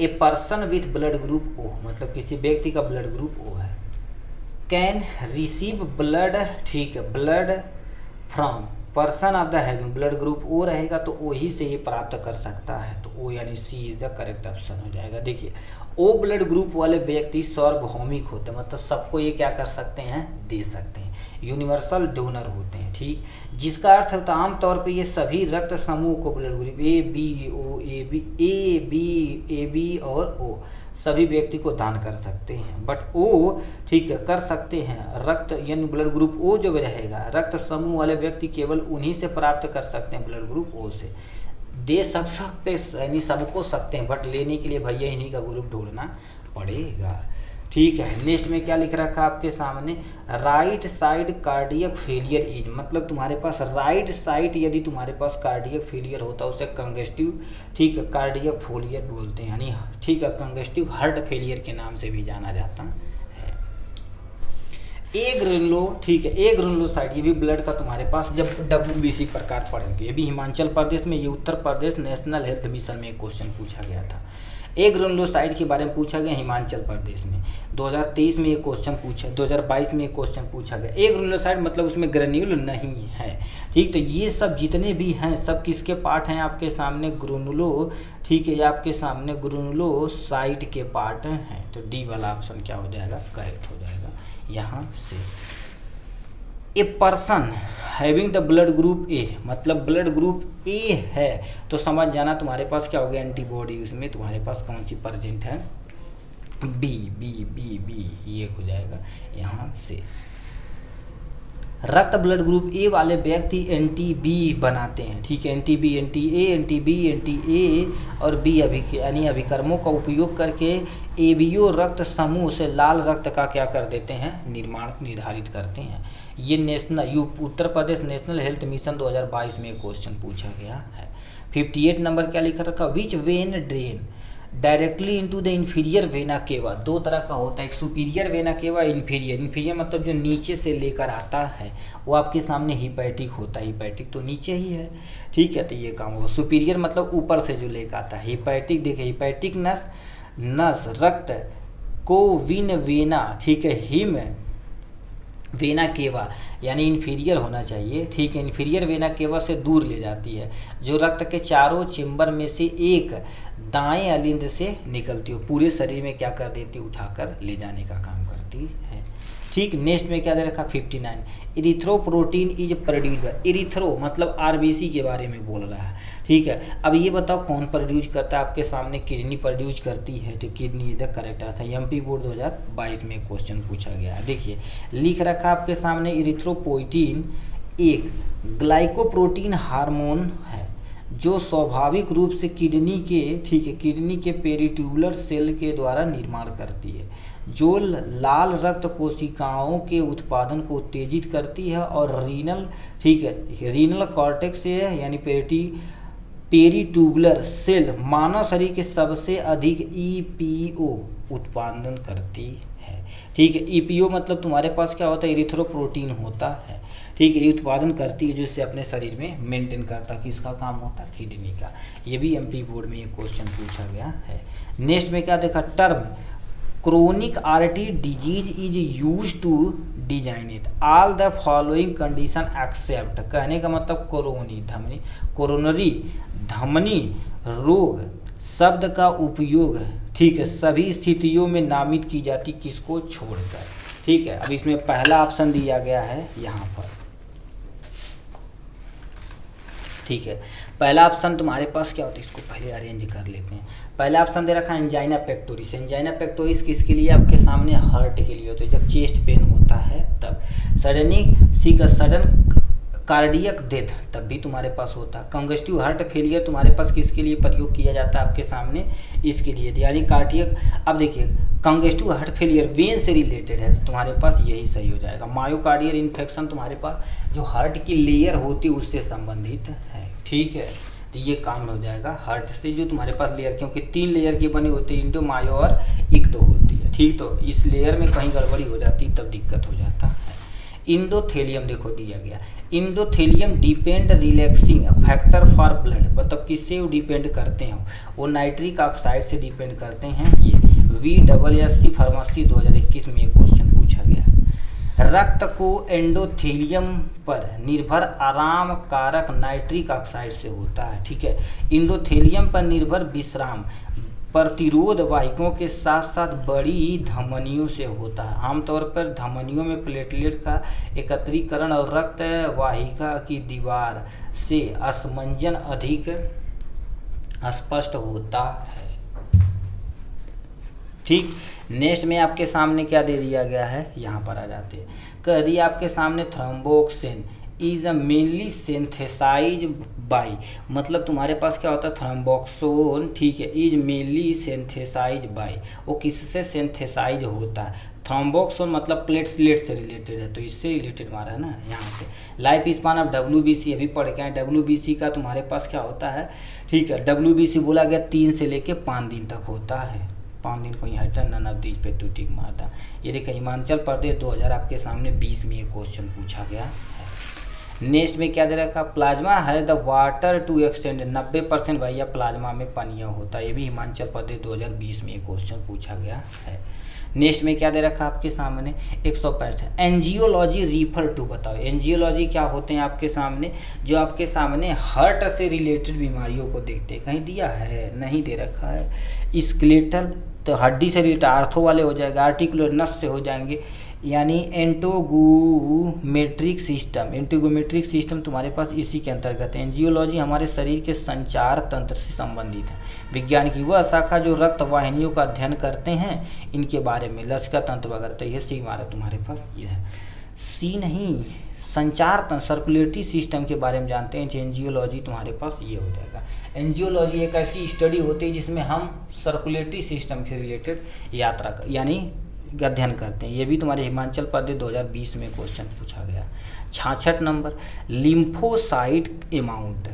A person with blood group O, मतलब किसी व्यक्ति का ब्लड ग्रुप ओ है, कैन रिसीव ब्लड ठीक है blood from person of the having, blood group O रहेगा तो ओ ही से ये प्राप्त कर सकता है, तो ओ यानी सी इज द करेक्ट ऑप्शन हो जाएगा। देखिए ओ ब्लड ग्रुप वाले व्यक्ति सार्वभौमिक होते हैं, मतलब सबको ये क्या कर सकते हैं, दे सकते हैं, यूनिवर्सल डोनर होते हैं, ठीक। जिसका अर्थ होता है आमतौर पे ये सभी रक्त समूह को ब्लड ग्रुप ए बी और ओ सभी व्यक्ति को दान कर सकते हैं, बट ओ ठीक है कर सकते हैं रक्त यानी ब्लड ग्रुप ओ जो रहेगा रक्त समूह वाले व्यक्ति केवल उन्हीं से प्राप्त कर सकते हैं, ब्लड ग्रुप ओ से दे सकते यानी सबको सकते हैं, बट लेने के लिए भैया इन्हीं का ग्रुप ढूंढना पड़ेगा, ठीक है। नेक्स्ट में क्या लिख रखा आपके सामने, right side cardiac failure is, मतलब तुम्हारे पास राइट साइड यदि तुम्हारे पास कार्डियक फेलियर होता है उसे कंजेस्टिव ठीक है कार्डियक फेलियर बोलते हैं, यानी ठीक है कंजेस्टिव हार्ट फेलियर के नाम से भी जाना जाता है। ए ग्रेनुलो ठीक है, ए ग्रेनुलोसाइट ये भी ब्लड का तुम्हारे पास जब WBC प्रकार पढ़ेंगे, ये भी हिमाचल प्रदेश में, ये Uttar Pradesh national health mission में एक क्वेश्चन पूछा गया था। ए ग्रेनुलोसाइट के बारे में पूछा गया हिमाचल प्रदेश में 2023 में ये क्वेश्चन पूछा, 2022 में ये क्वेश्चन पूछा गया। ए ग्रेनुलोसाइट मतलब उसमें ग्रेन्यूल नहीं है, ठीक। तो ये सब जितने भी हैं सब किसके पार्ट हैं आपके सामने, ग्रेनुलो ठीक है, ये आपके सामने ग्रेनुलोसाइट के पार्ट हैं, तो डी वाला ऑप्शन क्या हो जाएगा, करेक्ट हो जाएगा यहाँ से। A person having the blood group A, मतलब ब्लड ग्रुप ए है तो समझ जाना तुम्हारे पास क्या हो गया एंटीबॉडी, उसमें तुम्हारे पास कौन सी प्रेजेंट है, बी बी बी बी ये हो जाएगा यहाँ से। रक्त ब्लड ग्रुप ए वाले व्यक्ति एंटी बी बनाते हैं, ठीक है, एंटी बी एंटी ए और बी यानी अभिकर्मों का उपयोग करके एबीओ रक्त समूह से लाल रक्त का क्या कर देते हैं, निर्माण निर्धारित करते हैं। ये Uttar Pradesh national health mission 2022 में क्वेश्चन पूछा गया है। 58 नंबर क्या लिखा रखा, which when drain directly into the inferior vena cava, दो तरह का होता है, एक सुपीरियर वेना केवा, इन्फीरियर मतलब जो नीचे से लेकर आता है वो आपके सामने हिपैटिक होता है, हिपैटिक तो नीचे ही है, ठीक है, तो ये काम होगा। सुपीरियर मतलब ऊपर से जो लेकर आता है, हिपैटिक देखिए हिपैटिक नस रक्त को विन वेना ठीक है हिम वेना केवा यानी इन्फीरियर होना चाहिए, ठीक है, इन्फीरियर वेना केवा से दूर ले जाती है, जो रक्त के चारों चेम्बर में से एक दाएं अलिंद से निकलती हो, पूरे शरीर में क्या कर देती है, उठाकर ले जाने का काम करती है, ठीक। नेक्स्ट में क्या दे रखा 59, इरिथ्रोप्रोटीन इज प्रोड्यूस बाय, इरिथ्रो मतलब आरबीसी के बारे में बोल रहा है, ठीक है। अब ये बताओ कौन प्रोड्यूस करता है, आपके सामने किडनी प्रोड्यूस करती है, तो kidney is the correct answer. MP board 2022 में क्वेश्चन पूछा गया है। देखिए लिख रखा आपके सामने इरिथ्रोपोइटीन एक ग्लाइकोप्रोटीन हार्मोन है जो स्वाभाविक रूप से किडनी के, ठीक है, किडनी के पेरिट्यूबुलर सेल के द्वारा निर्माण करती है, जो लाल रक्त कोशिकाओं के उत्पादन को उत्तेजित करती है, और रीनल, ठीक है, रीनल कॉर्टेक्स से है, यानी पेरिट्यूबुलर सेल मानव शरीर के सबसे अधिक ईपीओ उत्पादन करती है, ठीक है। ईपीओ मतलब तुम्हारे पास क्या होता है, इरिथ्रोप्रोटीन होता है, ठीक है, ये उत्पादन करती है जो इसे अपने शरीर में मेंटेन करता है। किसका काम होता है, किडनी का। ये भी एमपी बोर्ड में ये क्वेश्चन पूछा गया है। नेक्स्ट में क्या देखा, term chronic artery disease is use to designate all the following condition except, कहने का मतलब कोरोनरी धमनी रोग शब्द का उपयोग, ठीक है, सभी स्थितियों में नामित की जाती, किसको छोड़कर, ठीक है। अब इसमें पहला ऑप्शन दिया गया है यहाँ पर, ठीक है। पहला ऑप्शन तुम्हारे पास क्या होता है, इसको पहले अरेंज कर लेते हैं। पहला ऑप्शन दे रखा है एंजाइना पेक्टोरिस। एंजाइना पेक्टोरिस किसके लिए, आपके सामने हार्ट के लिए होता है, जब चेस्ट पेन होता है तब। सडन कार्डियक डेथ तब भी तुम्हारे पास होता है। कंजस्टिव हार्ट फेलियर तुम्हारे पास किसके लिए प्रयोग किया जाता है, आपके सामने इसके लिए, यानी कार्डियक। अब देखिए कंजस्टिव हार्ट फेलियर वेन से रिलेटेड है तो तुम्हारे पास यही सही हो जाएगा। मायोकार्डियल इन्फेक्शन तुम्हारे पास जो हार्ट की लेयर होती है उससे संबंधित है, ठीक है, तो ये काम हो जाएगा हार्ट से जो तुम्हारे पास लेयर, क्योंकि 3 लेयर की बनी होती है, इंडो मायो और इक्तो होती है, ठीक। तो इस लेयर में कहीं गड़बड़ी हो जाती तब दिक्कत हो जाता है। इंडोथेलियम देखो दिया गया, endothelium depend relaxing factor for blood, मतलब किससे वो डिपेंड करते हैं, वो नाइट्रिक ऑक्साइड से डिपेंड करते हैं। ये VSSC फार्मेसी 2021 में ये क्वेश्चन पूछा गया है। रक्त को एंडोथेलियम पर निर्भर आराम कारक नाइट्रिक ऑक्साइड से होता है, ठीक है। इंडोथेलियम पर निर्भर विश्राम प्रतिरोध वाहिकों के साथ साथ बड़ी धमनियों से होता है। आमतौर पर धमनियों में प्लेटलेट का एकत्रीकरण और रक्त वाहिका की दीवार से असमंजन अधिक स्पष्ट होता है, ठीक। नेक्स्ट में आपके सामने क्या दे दिया गया है, यहाँ पर आ जाते हैं, कह दिया आपके सामने thromboxane is mainly synthesize by, मतलब तुम्हारे पास क्या होता है थ्रोम्बोक्सोन, ठीक है, इज मेनली सिंथेसाइज बाई, वो किससे सिंथेसाइज होता है। थ्रोम्बोक्सोन मतलब प्लेटलेट से रिलेटेड है तो इससे रिलेटेड मारा है ना यहाँ से। लाइफ स्पान ऑफ WBC अभी पढ़ के आए, WBC का तुम्हारे पास क्या होता है, ठीक है, WBC बोला गया 3 से लेके 5 दिन तक होता है। 5 दिन को यहाँ नन ऑफ दीज पे टू टिक मारता। ये देखिए हिमाचल प्रदेश 2000 आपके सामने 20 में ये क्वेश्चन पूछा गया है। नेक्स्ट में क्या दे रखा, प्लाज्मा है द वाटर टू एक्सटेंड, 90% भैया प्लाज्मा में पानी होता है, ये भी हिमाचल प्रदेश 2020 में ये क्वेश्चन पूछा गया है। नेक्स्ट में क्या दे रखा आपके सामने 165 है। एंजियोलॉजी रिफर टू, बताओ एंजियोलॉजी क्या होते हैं आपके सामने, जो आपके सामने हार्ट से रिलेटेड बीमारियों को देखते हैं। कहीं दिया है, नहीं दे रखा है। स्केलेटल तो हड्डी से रिलेटेड, आर्थो वाले हो जाएगा, आर्टिकुलर नस से हो जाएंगे, यानी एंटोगोमेट्रिक सिस्टम। एंटोगोमेट्रिक सिस्टम तुम्हारे पास इसी के अंतर्गत है। एंजियोलॉजी हमारे शरीर के संचार तंत्र से संबंधित है। विज्ञान की वह शाखा जो रक्त वाहिनियों का अध्ययन करते हैं, इनके बारे में लसिका तंत्र वगैरह, तो ये सी हमारा तुम्हारे पास ये है। सी नहीं, संचार तंत्र सर्कुलेटरी सिस्टम के बारे में जानते हैं, एंजियोलॉजी तुम्हारे पास ये हो जाएगा। एंजियोलॉजी एक ऐसी स्टडी होती है जिसमें हम सर्कुलेटरी सिस्टम के रिलेटेड यानी अध्ययन करते हैं। ये भी तुम्हारे हिमाचल प्रदेश 2020 में क्वेश्चन पूछा गया। 66 number, lymphocyte amount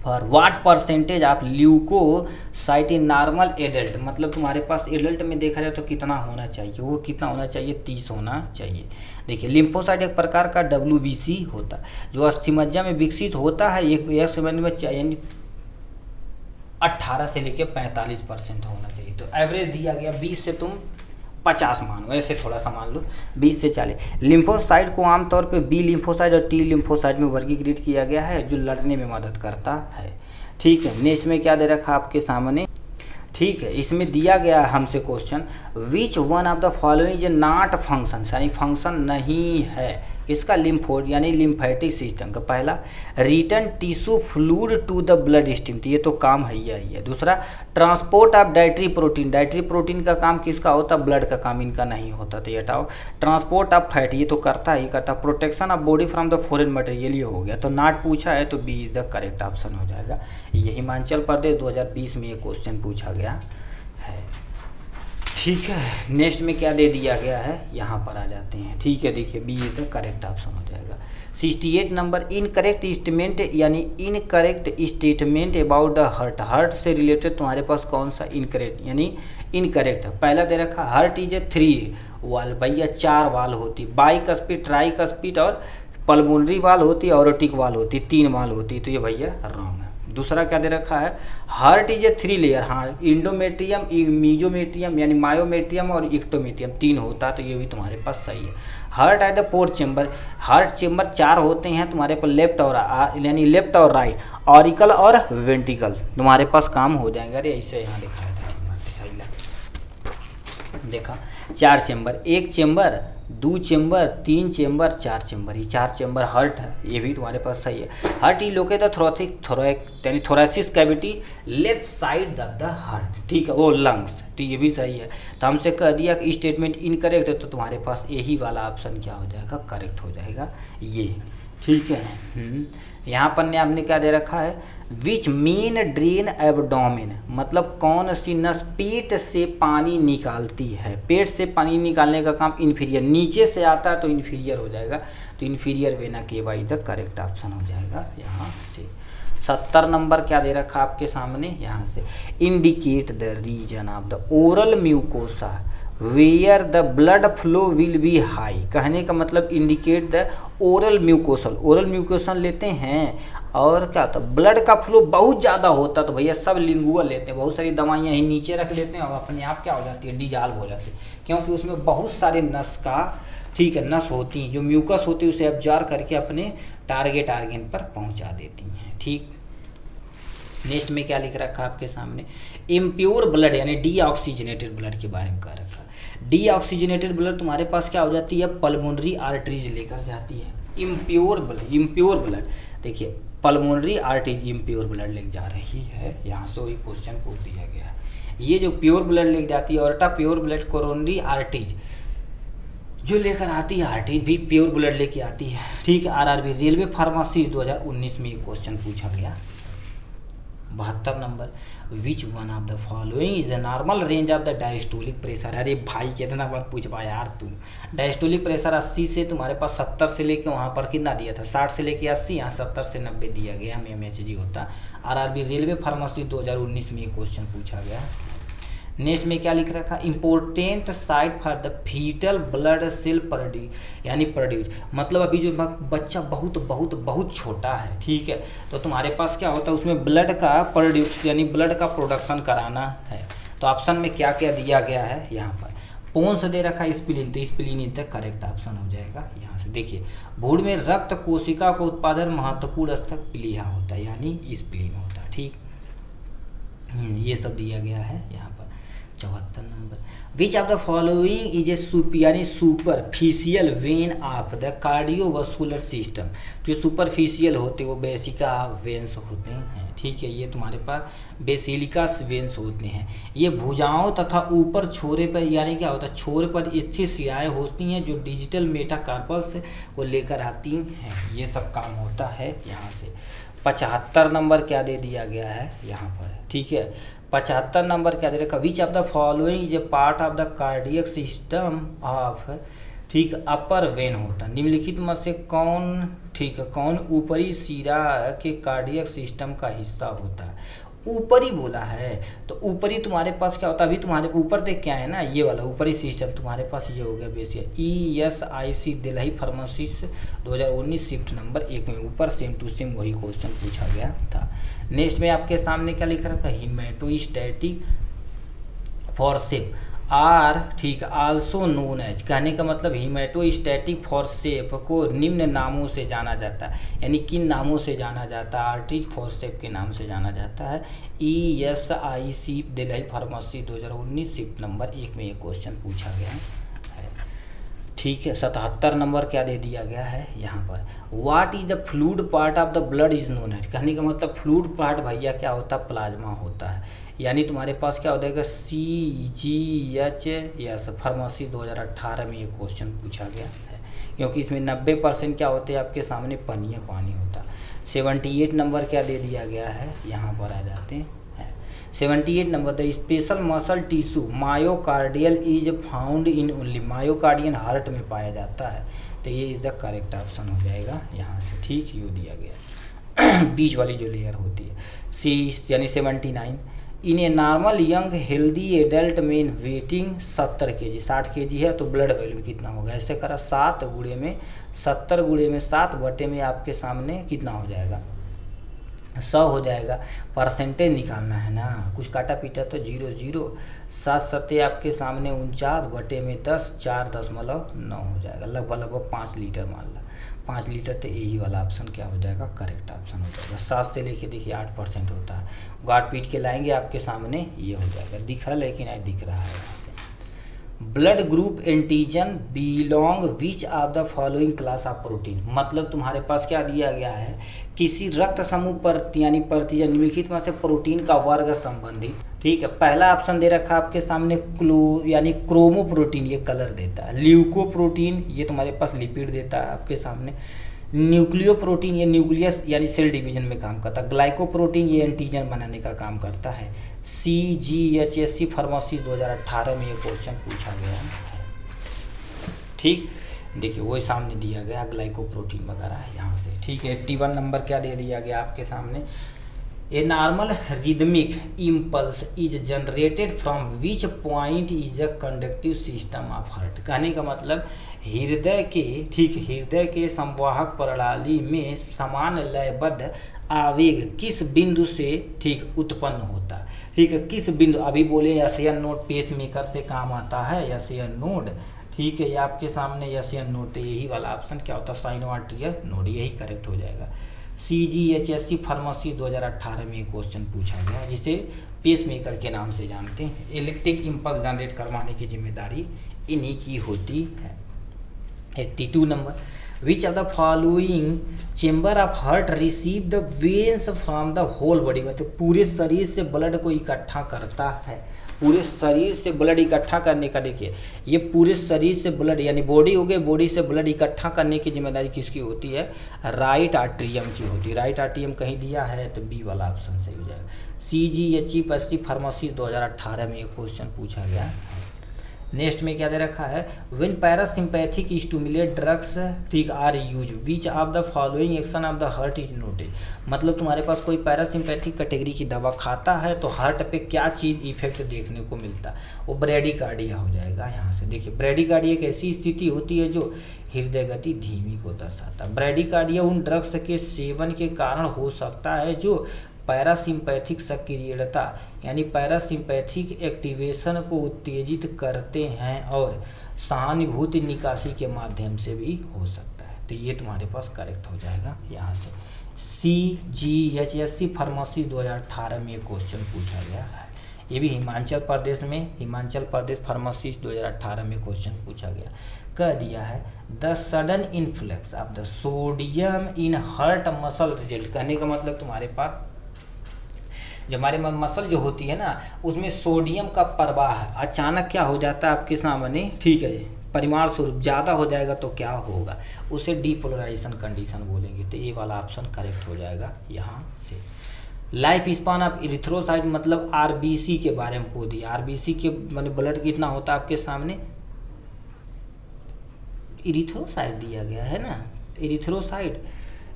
for what percentage of leukocyte in normal adult, मतलब तुम्हारे पास एडल्ट में देखा जाए तो कितना होना चाहिए, वो कितना होना चाहिए 30 होना चाहिए। देखिए लिम्फोसाइट एक प्रकार का WBC होता है जो अस्थिमज्जा में विकसित होता है, एक समय में यानी 18 से लेकर 45% होना चाहिए। तो एवरेज दिया गया 20 से तुम 50 मानो, ऐसे थोड़ा सा मान लो 20 से 40। लिम्फोसाइट को आमतौर पे B लिम्फोसाइट और T लिम्फोसाइट में वर्गीकृत किया गया है जो लड़ने में मदद करता है, ठीक है। नेक्स्ट में क्या दे रखा आपके सामने, ठीक है, इसमें दिया गया हमसे question which one of the following is not function, यानी फंक्शन नहीं है, किसका, लिम्फोड यानी लिम्फेटिक सिस्टम का। पहला return tissue fluid to the blood stream, तो ये तो काम है ही है। दूसरा transport of dietary protein, dietary protein का काम किसका होता, ब्लड का काम इनका नहीं होता, तो ये हटाओ। ट्रांसपोर्ट ऑफ फैट, ये तो करता ही करता। Protection of body from the foreign material, ये हो गया। तो नॉट पूछा है तो B is the correct option हो जाएगा। ये हिमाचल प्रदेश 2020 में ये क्वेश्चन पूछा गया है। ठीक है, नेक्स्ट में क्या दे दिया गया है, यहाँ पर आ जाते हैं। ठीक है, देखिए B is the correct option हो जाएगा। 68 नंबर, इनकरेक्ट स्टेटमेंट यानी incorrect statement about the heart, heart से रिलेटेड तुम्हारे पास कौन सा इनकरेक्ट यानी इनकरेक्ट। पहला दे रखा हार्ट इज ए 3 वाल, भैया 4 वाल होती, बाइकस्पिड, ट्राइकस्पिड और पल्मोनरी वाल होती है, ऑरोटिक वाल होती, 3 वाल होती, तो ये भैया रॉन्ग है। दूसरा क्या दे रखा है, हार्ट इज ए 3 लेयर, हाँ इंडोमेट्रियम, मीजोमेट्रियम यानी मायोमेट्रियम और इक्टोमेट्रियम 3 होता है, तो ये भी तुम्हारे पास सही है। हार्ट है द 4 चेम्बर, हार्ट चेम्बर 4 होते हैं तुम्हारे पास, लेफ्ट और यानी लेफ्ट और राइट, ऑरिकल और वेंट्रिकल तुम्हारे पास काम हो जाएंगे। अरे ऐसे यहाँ दिखाया था, देखा 4 chamber, 1 chamber, 2 chamber, 3 chamber, 4 chamber, ये 4 चेम्बर हार्ट है, ये भी तुम्हारे पास सही है। हार्ट इज लोकेटेड यानी thoracic cavity left side of the heart, ठीक है, वो लंग्स, तो ये भी सही है। तो हमसे कह दिया कि स्टेटमेंट इनकरेक्ट है, तो तुम्हारे पास यही वाला ऑप्शन क्या हो जाएगा, करेक्ट हो जाएगा ये। ठीक है, यहाँ पर ने आपने क्या दे रखा है, विच मीन ड्रेन एब्डोमेन, मतलब कौन सी नस पेट से पानी निकालती है। पेट से पानी निकालने का काम इन्फीरियर, नीचे से आता है तो इन्फीरियर हो जाएगा, तो इन्फीरियर वेना केवा इधर करेक्ट ऑप्शन हो जाएगा यहाँ से। 70 नंबर क्या दे रखा आपके सामने, यहाँ से indicate the region of the oral mucosa where the blood flow will be high, कहने का मतलब indicate the oral mucosal, oral mucosal लेते हैं और क्या होता है, ब्लड का फ्लो बहुत ज़्यादा होता है, तो भैया सब लिंगुआ लेते हैं, बहुत सारी दवाइयाँ ही नीचे रख लेते हैं और अपने आप क्या हो जाती है, डिजॉल्व हो जाती है, क्योंकि उसमें बहुत सारे नस का, ठीक है, नस होती हैं जो म्यूकस होती है उसे एब्जॉर्ब करके अपने टारगेट आर्गन पर पहुँचा देती हैं। ठीक, नेक्स्ट में क्या लिख रखा आपके सामने, इम्प्योर ब्लड यानी डीऑक्सीजनेटेड ब्लड के बारे में कह रखा। डीऑक्सीजनेटेड ब्लड तुम्हारे पास क्या हो जाती है, पल्मोनरी आर्टरीज लेकर जाती है। इम्प्योर ब्लड देखिए पल्मोनरी आर्टरीज इम्प्योर ब्लड ले जा रही है, यहाँ से वही क्वेश्चन पूछ दिया गया है। ये जो प्योर ब्लड ले जाती है, aorta pure blood coronary arteries जो लेकर आती है, आर्टरीज भी प्योर ब्लड लेके आती है। ठीक है, आरआरबी रेलवे फार्मेसी 2019 में एक क्वेश्चन पूछा गया। 72 number, which one of the following is the normal range of the diastolic pressure. अरे भाई कितना बार पूछ पाया यार तुम। डायस्टोलिक प्रेशर 80 से तुम्हारे पास 70 से लेके वहाँ पर कितना दिया था, 60 से लेके 80, यहाँ 70 से 90 दिया गया, MHG होता। आरआरबी रेलवे फार्मेसी 2019 में एक क्वेश्चन पूछा गया। नेक्स्ट में क्या लिख रखा, important site for the fetal blood cell produce यानी प्रोड्यूस, मतलब अभी जो बच्चा बहुत बहुत बहुत छोटा है, ठीक है, तो तुम्हारे पास क्या होता है उसमें ब्लड का प्रोड्यूस यानी ब्लड का प्रोडक्शन कराना है। तो ऑप्शन में क्या क्या दिया गया है, यहाँ पर पोन्स दे रखा है, स्प्लीन, तो spleen is the correct option हो जाएगा। यहाँ से देखिए भूड़ में रक्त कोशिका का उत्पादन महत्वपूर्ण स्तर प्लीहा होता है यानी स्प्लीन होता है। ठीक, ये सब दिया गया है यहाँ पर। 74 number, which of the following is a यानी superficial vein of the cardiovascular system. जो सुपरफिशियल होते वो बेसिका वेन्स होते हैं, ठीक है, ये तुम्हारे पास बेसिलिका वेन्स होते हैं। ये भुजाओं तथा ऊपर छोरे पर यानी क्या होता है, छोरे पर स्थित शिराएँ होती हैं जो डिजिटल मेटाकार्पल्स को लेकर आती हैं, ये सब काम होता है यहाँ से। 75 नंबर क्या दे दिया गया है यहाँ पर, ठीक है, 75 नंबर क्या दे रखा, which of the following is A part of the cardiac system of, ठीक, अपर वेन होता है, निम्नलिखित में से कौन, ठीक है, कौन ऊपरी सिरा के कार्डियक सिस्टम का हिस्सा होता है। ऊपरी बोला है तो ऊपरी तुम्हारे पास क्या होता है, अभी तुम्हारे ऊपर देख क्या है ना, ये वाला ऊपरी सिस्टम तुम्हारे पास ये हो गया बेसिया। ESIC Delhi pharmacies 2019 shift number 1 में ऊपर सेम टू सेम वही क्वेश्चन पूछा गया था। नेक्स्ट में आपके सामने क्या लिख रखा है, हीमेटोस्टैटिक फॉर्सेप आर, ठीक, आल्सो नोन एज, कहने का मतलब हीमेटोस्टैटिक फॉर्सेप को निम्न नामों से जाना जाता है, यानी किन नामों से जाना जाता है, आर्टरीज फॉर्सेप के नाम से जाना जाता है। ESIC Delhi pharmacy 2019 shift number 1 में ये क्वेश्चन पूछा गया है। ठीक है। 77 नंबर क्या दे दिया गया है यहाँ पर, what is the fluid part of the blood is known है। कहने का मतलब फ्लूइड पार्ट भैया क्या होता है, प्लाज्मा होता है। यानी तुम्हारे पास क्या हो जाएगा, CGH फार्मेसी 2018 में ये क्वेश्चन पूछा गया है, क्योंकि इसमें 90% क्या होते हैं आपके सामने पानी होता है। 78 नंबर क्या दे दिया गया है, यहाँ पर आ जाते हैं 78 number, the special muscle tissue myocardial is found in only, myocardium heart में पाया जाता है। तो ये इज द करेक्ट ऑप्शन हो जाएगा यहाँ से, ठीक, यू दिया गया बीच वाली जो लेयर होती है। सी यानी 79, in a normal young healthy adult men weighing 70 kg, 60 kg है तो ब्लड वॉल्यूम कितना होगा, ऐसे करा 7 गुणे में 70 गुणे में 7 बटे में आपके सामने कितना हो जाएगा, 100 हो जाएगा। परसेंटेज निकालना है ना, कुछ काटा पीटा तो 0 7 सत्ते आपके सामने 49 बटे में 10, 4.9 हो जाएगा, लगभग 5 लीटर मान ला, 5 लीटर। तो यही वाला ऑप्शन क्या हो जाएगा, करेक्ट ऑप्शन हो जाएगा। 7 से लेके देखिए 8% होता है, गाड़ पीट के लाएंगे आपके सामने ये हो जाएगा। दिख रहा लेकिन आज दिख रहा है। Blood group antigen belong which of the following class of protein, मतलब तुम्हारे पास क्या दिया गया है, किसी रक्त समूह पर यानी प्रतिजन निम्नलिखित में से प्रोटीन का वर्ग संबंधित, ठीक है। पहला ऑप्शन दे रखा आपके सामने यानी क्रोमोप्रोटीन, ये कलर देता है। ल्यूकोप्रोटीन ये तुम्हारे पास लिपिड देता है आपके सामने। न्यूक्लियोप्रोटीन ये न्यूक्लियस यानी सेल डिवीजन में काम करता है। ग्लाइकोप्रोटीन ये एंटीजन बनाने का काम करता है। CGHSC फार्मेसी 2018 में ये क्वेश्चन पूछा गया है, ठीक। देखिए वही सामने दिया गया ग्लाइकोप्रोटीन वगैरह है यहाँ से, ठीक है। 81 नंबर क्या दे दिया गया आपके सामने, a normal rhythmic impulse is generated from which point is a conductive system of heart. कहने का मतलब हृदय के, ठीक, हृदय के संवाहक प्रणाली में समान लयबद्ध आवेग किस बिंदु से, ठीक, उत्पन्न होता है, ठीक है। किस बिंदु, अभी बोले एशियन नोड पेस मेकर से काम आता है, एशियन नोड, ठीक है, ये आपके सामने एशियन नोड। तो यही वाला ऑप्शन क्या होता है, साइनोआर्टियल नोड, यही करेक्ट हो जाएगा। CGHSC फार्मेसी 2018 में ये क्वेश्चन पूछा गया, जिसे पेस मेकर के नाम से जानते हैं। इलेक्ट्रिक इम्पल्स जनरेट करवाने की जिम्मेदारी इन्हीं की होती है। 82 number, which of the following chamber of heart receive the veins from the whole body, मतलब पूरे शरीर से ब्लड को इकट्ठा करता है। पूरे शरीर से ब्लड इकट्ठा करने का, देखिए ये पूरे शरीर से ब्लड यानी बॉडी हो गई, बॉडी से ब्लड इकट्ठा करने की जिम्मेदारी किसकी होती है, राइट आर्ट्रियम की होती है। राइट आर्ट्रियम कहीं दिया है तो बी वाला ऑप्शन सही हो जाएगा। CGHSC फार्मेसी 2018 में ये क्वेश्चन पूछा गया है। नेक्स्ट में क्या दे रखा है, व्हेन पैरासिम्पैथिक स्टिमुलेट ड्रग्स, ठीक, are use which of the following action of the heart is noted, मतलब तुम्हारे पास कोई पैरासिम्पैथिक कैटेगरी की दवा खाता है तो हार्ट पे क्या चीज़ इफेक्ट देखने को मिलता है, वो ब्रेडिकार्डिया हो जाएगा यहाँ से। देखिए ब्रेडिकार्डिया एक ऐसी स्थिति होती है जो हृदय गति धीमी को दर्शाता है। ब्रेडिकार्डिया उन ड्रग्स के सेवन के कारण हो सकता है जो पैरासिम्पैथिक सक्रियता यानी पैरासिम्पैथिक एक्टिवेशन को उत्तेजित करते हैं और सहानुभूति निकासी के माध्यम से भी हो सकता है। तो ये तुम्हारे पास करेक्ट हो जाएगा यहाँ से। CGHSC फार्मेसी 2018 में ये क्वेश्चन पूछा गया है। ये भी हिमाचल प्रदेश फार्मेसी 2018 में क्वेश्चन पूछा गया। कह दिया है the sudden influx of the sodium in heart muscle result, कहने का मतलब तुम्हारे पास जो हमारे मसल जो होती है ना उसमें सोडियम का प्रवाह अचानक क्या हो जाता है आपके सामने, ठीक है, परिमाण स्वरूप ज़्यादा हो जाएगा तो क्या होगा, उसे डीपोलराइजेशन कंडीशन बोलेंगे। तो ये वाला ऑप्शन करेक्ट हो जाएगा यहाँ से। लाइफ स्पान ऑफ इरिथ्रोसाइट मतलब RBC के बारे में पूछ दिया। RBC के मतलब ब्लड कितना होता है आपके सामने, इरिथ्रोसाइट दिया गया है ना, इरिथ्रोसाइट,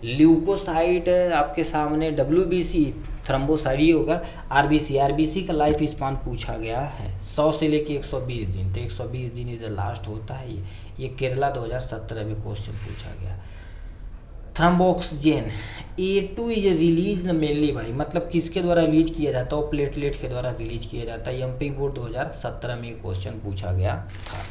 ल्यूकोसाइट आपके सामने WBC, थ्रोम्बोसाइट ये होगा। RBC का लाइफ स्पान पूछा गया है 100 से लेके 120 दिन, तो 120 दिन इधर लास्ट होता है। ये केरला 2017 में क्वेश्चन पूछा गया। Thromboxane A2 is release mainly भाई, मतलब किसके द्वारा रिलीज किया जाता है, प्लेटलेट के द्वारा रिलीज किया जाता है। MP बोर्ड 2017 में क्वेश्चन पूछा गया था,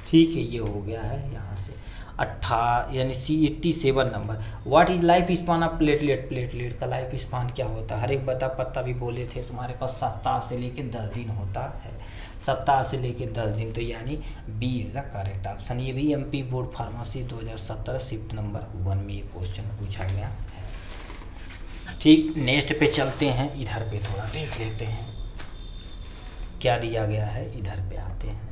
ठीक है, ये हो गया है यहाँ से। यानी 87 number. What is life span of platelet? Platelet का लाइफ स्पान क्या होता है? हर एक बता पत्ता भी बोले थे तुम्हारे पास सप्ताह से लेके 10 दिन होता है, सप्ताह से लेके 10 दिन, तो यानी B is the correct option. ये भी MP board pharmacy 2017 shift number 1 में ये क्वेश्चन पूछा गया है। ठीक, नेक्स्ट पे चलते हैं, इधर पे थोड़ा देख लेते हैं क्या दिया गया है, इधर पे आते हैं।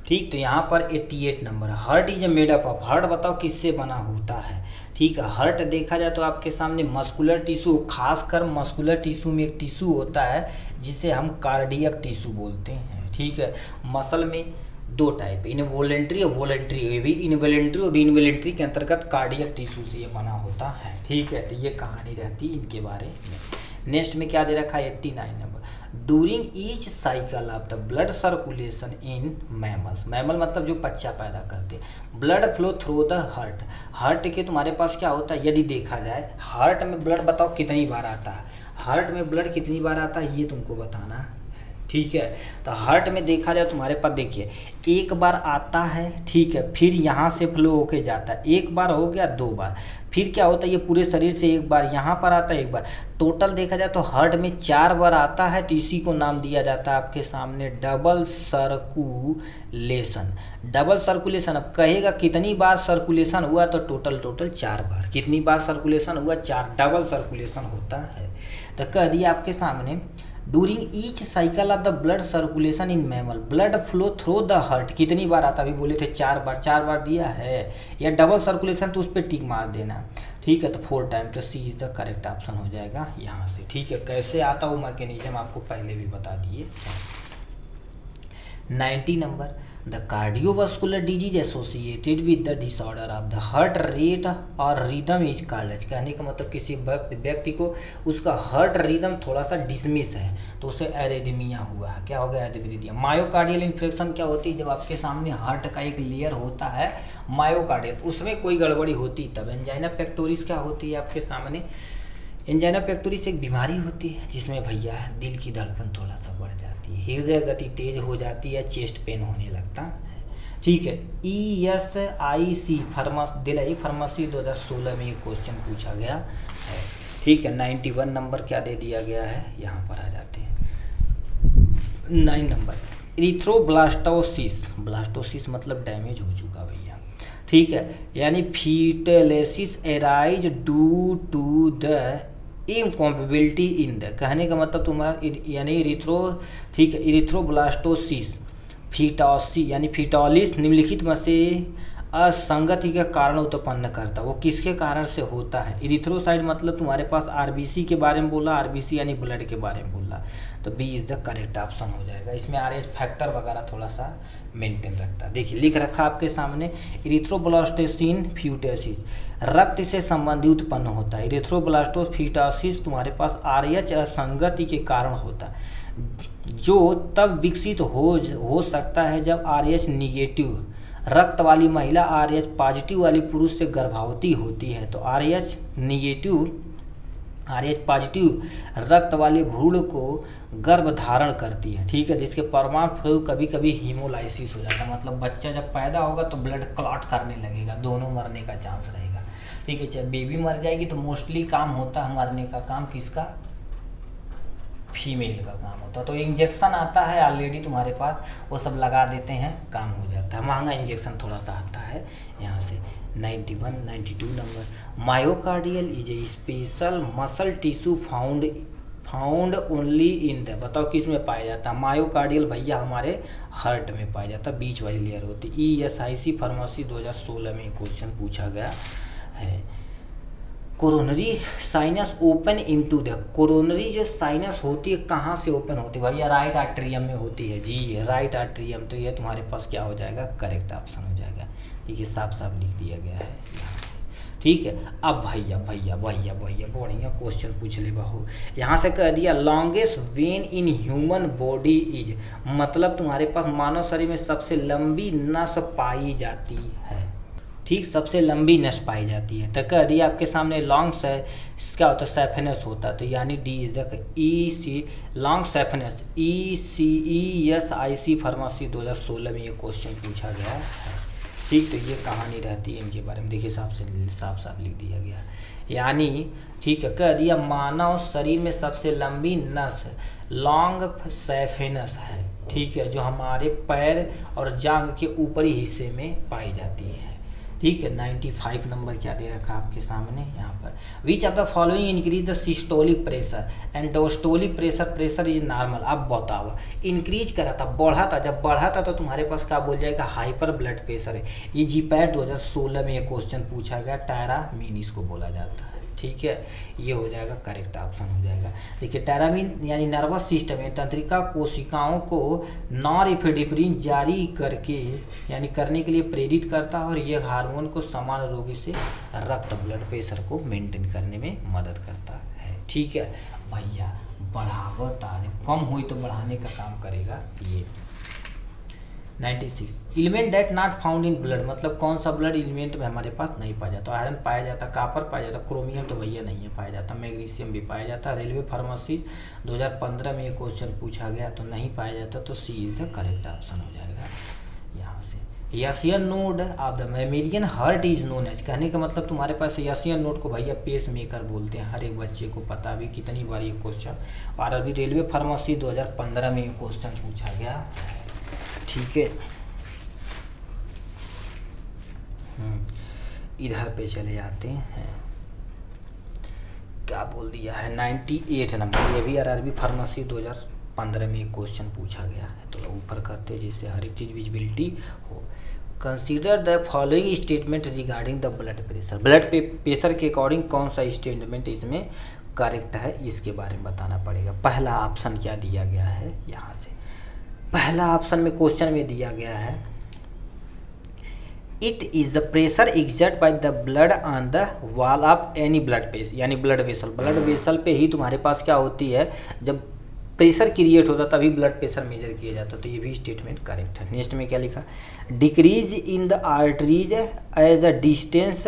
ठीक, तो यहाँ पर 88 number, heart is made up of, heart बताओ किससे बना होता है? ठीक है, हार्ट देखा जाए तो आपके सामने मस्कुलर टिश्यू, खासकर मस्कुलर टिश्यू में एक टिश्यू होता है जिसे हम कार्डियक टिश्यू बोलते हैं। ठीक है, मसल में दो टाइप, इनवॉलेंट्री और वॉलेंट्री, ये भी इनवॉलेंट्री और इनवॉलेंट्री के अंतर्गत कार्डियक टिश्यू से ये बना होता है। ठीक है, तो ये कहानी रहती है इनके बारे में। नेक्स्ट में क्या दे रखा है 89 number, during each cycle of the blood circulation in mammals, mammal मतलब जो बच्चा पैदा करते हैं, blood flow through the heart, heart के तुम्हारे पास क्या होता है, यदि देखा जाए हार्ट में ब्लड बताओ कितनी बार आता है, हार्ट में ब्लड कितनी बार आता है ये तुमको बताना है। ठीक है, तो हार्ट में देखा जाए तुम्हारे पास देखिए एक बार आता है, ठीक है, फिर यहाँ से फ्लो होके जाता है, एक बार हो गया, 2 बार, फिर क्या होता है ये पूरे शरीर से एक बार यहाँ पर आता है, एक बार, टोटल देखा जाए तो हार्ट में 4 बार आता है, तो इसी को नाम दिया जाता है आपके सामने डबल सर्कुलेशन। डबल सर्कुलेशन, अब कहेगा कितनी बार सर्कुलेशन हुआ, तो टोटल 4 बार, कितनी बार सर्कुलेशन हुआ, 4, डबल सर्कुलेशन होता है। तो कह दिया आपके सामने during each cycle of the blood circulation in mammal, blood flow through the heart कितनी बार आता है, अभी बोले थे 4 बार, 4 बार दिया है, या डबल सर्कुलेशन तो उस पर टिक मार देना। ठीक है, तो 4 टाइम, तो C is the correct option हो जाएगा यहाँ से। ठीक है, कैसे आता वो मैकेनिज्म आपको पहले भी बता दिए। 90 number, the cardiovascular disease associated with the disorder of the heart rate और रिदम इज कॉल्ड, कहने का मतलब किसी व्यक्ति को उसका हार्ट रिदम थोड़ा सा डिसमिस है तो उसे एरिथमिया हुआ है, क्या हो गया, एरिथमिया। मायोकार्डियल इन्फेक्शन क्या होती है, जब आपके सामने हार्ट का एक लेयर होता है मायोकार्डियल, उसमें कोई गड़बड़ी होती तब। एंजाइना पेक्टोरिस क्या होती है आपके सामने, एंजाइना पेक्टोरिस एक बीमारी होती है जिसमें भैया दिल की धड़कन थोड़ा सा बढ़ जाती है, हृदय गति तेज हो जाती है, चेस्ट पेन होने लगता है। ठीक है, ESIC फार्मेसी 2016 में ये क्वेश्चन पूछा गया है। ठीक है, 91 नंबर क्या दे दिया गया है, यहाँ पर आ जाते हैं 9 नंबर, इरिथ्रोब्लास्टोसिस, ब्लास्टोसिस मतलब डैमेज हो चुका भैया। ठीक है, यानी fetalis arise due to the incompatibility in the, कहने का मतलब तुम्हारा यानी ठीक है, इरिथ्रोब्लास्टोसिस फीटोसी यानी फीटोलिस निम्नलिखित में से असंगति के कारण उत्पन्न करता, वो किसके कारण से होता है। इरिथ्रोसाइड मतलब तुम्हारे पास आरबीसी के बारे में बोला, आरबीसी यानी ब्लड के बारे में बोला, तो B is the correct option हो जाएगा। इसमें आरएच फैक्टर वगैरह थोड़ा सा मेंटेन रखता है। देखिए लिख रखा आपके सामने, इरिथ्रोब्लास्टोसिन फ्यूटेसिस रक्त से संबंधी उत्पन्न होता है। इरिथ्रोब्लास्टोफिटासिस तुम्हारे पास आरएच असंगति के कारण होता है, जो तब विकसित हो सकता है जब आरएच निगेटिव रक्त वाली महिला आरएच पॉजिटिव वाली पुरुष से गर्भवती होती है। तो आरएच पॉजिटिव रक्त वाले भ्रूण को गर्भ धारण करती है। ठीक है, जिसके परिणामस्वरूप कभी कभी हीमोलाइसिस हो जाता है, मतलब बच्चा जब पैदा होगा तो ब्लड क्लॉट करने लगेगा, दोनों मरने का चांस रहेगा। ठीक है, चाहे बेबी मर जाएगी तो मोस्टली काम होता है मरने का काम किसका, फीमेल का काम होता है। तो इंजेक्शन आता है ऑलरेडी तुम्हारे पास, वो सब लगा देते हैं, काम हो जाता है। महंगा इंजेक्शन थोड़ा सा आता है यहाँ से। 92 number, myocardial is a special muscle tissue found only in the, बताओ किस में पाया जाता है। मायोकार्डियल भैया हमारे हार्ट में पाया जाता है, बीच वाली लेयर होती है। ESIC फार्मेसी 2016 में क्वेश्चन पूछा गया है। Coronary sinus open into the, coronary जो साइनस होती है कहाँ से ओपन होती है भैया, राइट आर्ट्रियम में होती है जी, राइट आर्ट्रियम। तो ये तुम्हारे पास क्या हो जाएगा, करेक्ट ऑप्शन हो जाएगा। देखिए साफ साफ लिख दिया गया है यहाँ से। ठीक है, अब भैया बढ़िया क्वेश्चन पूछ ले बाहू। यहाँ से कह दिया longest when in human body is, मतलब तुम्हारे पास मानव शरीर में सबसे लंबी नस पाई जाती है। ठीक, सबसे लंबी नस पाई जाती है। तो कह दिया आपके सामने लॉन्ग से क्या होता है, सैफेनस होता है। तो यानी D is the long saphenous. ESIC pharmacy 2016 में ये क्वेश्चन पूछा गया है। ठीक, तो ये कहानी रहती है इनके बारे में, देखिए साफ से साफ साफ लिख दिया गया। यानी ठीक है, कह दिया मानव शरीर में सबसे लंबी नस लॉन्ग सैफेनस है, ठीक है, जो हमारे पैर और जांघ के ऊपरी हिस्से में पाई जाती है। ठीक है, 95 नंबर क्या दे रखा आपके सामने यहाँ पर, विच of the following increase the systolic pressure and diastolic pressure, pressure is normal. अब बताओ, इंक्रीज करा था, बढ़ा था, जब बढ़ा था तो तुम्हारे पास क्या बोल जाएगा, हाइपर ब्लड प्रेशर है। ये जीपैट 2016 में ये क्वेश्चन पूछा गया, टायरामीन इसको बोला जाता है। ठीक है, ये हो जाएगा करेक्ट ऑप्शन हो जाएगा। देखिए टायरामीन यानी नर्वस सिस्टम में तंत्रिका कोशिकाओं को नॉरएपिनेफ्रिन जारी करके यानी करने के लिए प्रेरित करता है, और यह हार्मोन को सामान्य रोगी से रक्त ब्लड प्रेशर को मेंटेन करने में मदद करता है। ठीक है भैया, बढ़ावता जब कम हुई तो बढ़ाने का काम करेगा ये। 96 element that not found in blood, मतलब कौन सा ब्लड एलिमेंट में हमारे पास नहीं पाया जाता। आयरन पाया जाता, कापर पाया जाता, क्रोमियम तो भैया नहीं है पाया जाता, मैग्नीशियम भी पाया जाता। रेलवे फार्मेसी 2015 में ये क्वेश्चन पूछा गया तो नहीं पाया जाता, तो C is the correct option हो जाएगा यहाँ से। यशियन node of the mammalian heart is known as, कहने का मतलब तुम्हारे पास यशियन नोड को भैया पेस मेकर बोलते हैं, हर एक बच्चे को पता भी कितनी बार ये क्वेश्चन, और अभी रेलवे फार्मेसी 2015 में ये क्वेश्चन पूछा गया। ठीक है, इधर पे चले जाते हैं, क्या बोल दिया है 98 नंबर, ये भी आरआरबी फार्मेसी 2015 में एक क्वेश्चन पूछा गया है, तो ऊपर करते जिससे हर एक चीज़ विजिबिलिटी हो। Consider the following statement regarding the blood pressure, blood pressure के अकॉर्डिंग कौन सा स्टेटमेंट इसमें करेक्ट है, इसके बारे में बताना पड़ेगा। पहला ऑप्शन क्या दिया गया है यहाँ से, पहला ऑप्शन में क्वेश्चन में दिया गया है it is the pressure exert by the blood on the wall of any blood pace, यानी ब्लड वेसल, ब्लड वेसल पे ही तुम्हारे पास क्या होती है, जब प्रेशर क्रिएट होता तभी ब्लड प्रेशर मेजर किया जाता, तो ये भी स्टेटमेंट करेक्ट है। नेक्स्ट में क्या लिखा, decrease in the arteries as a distance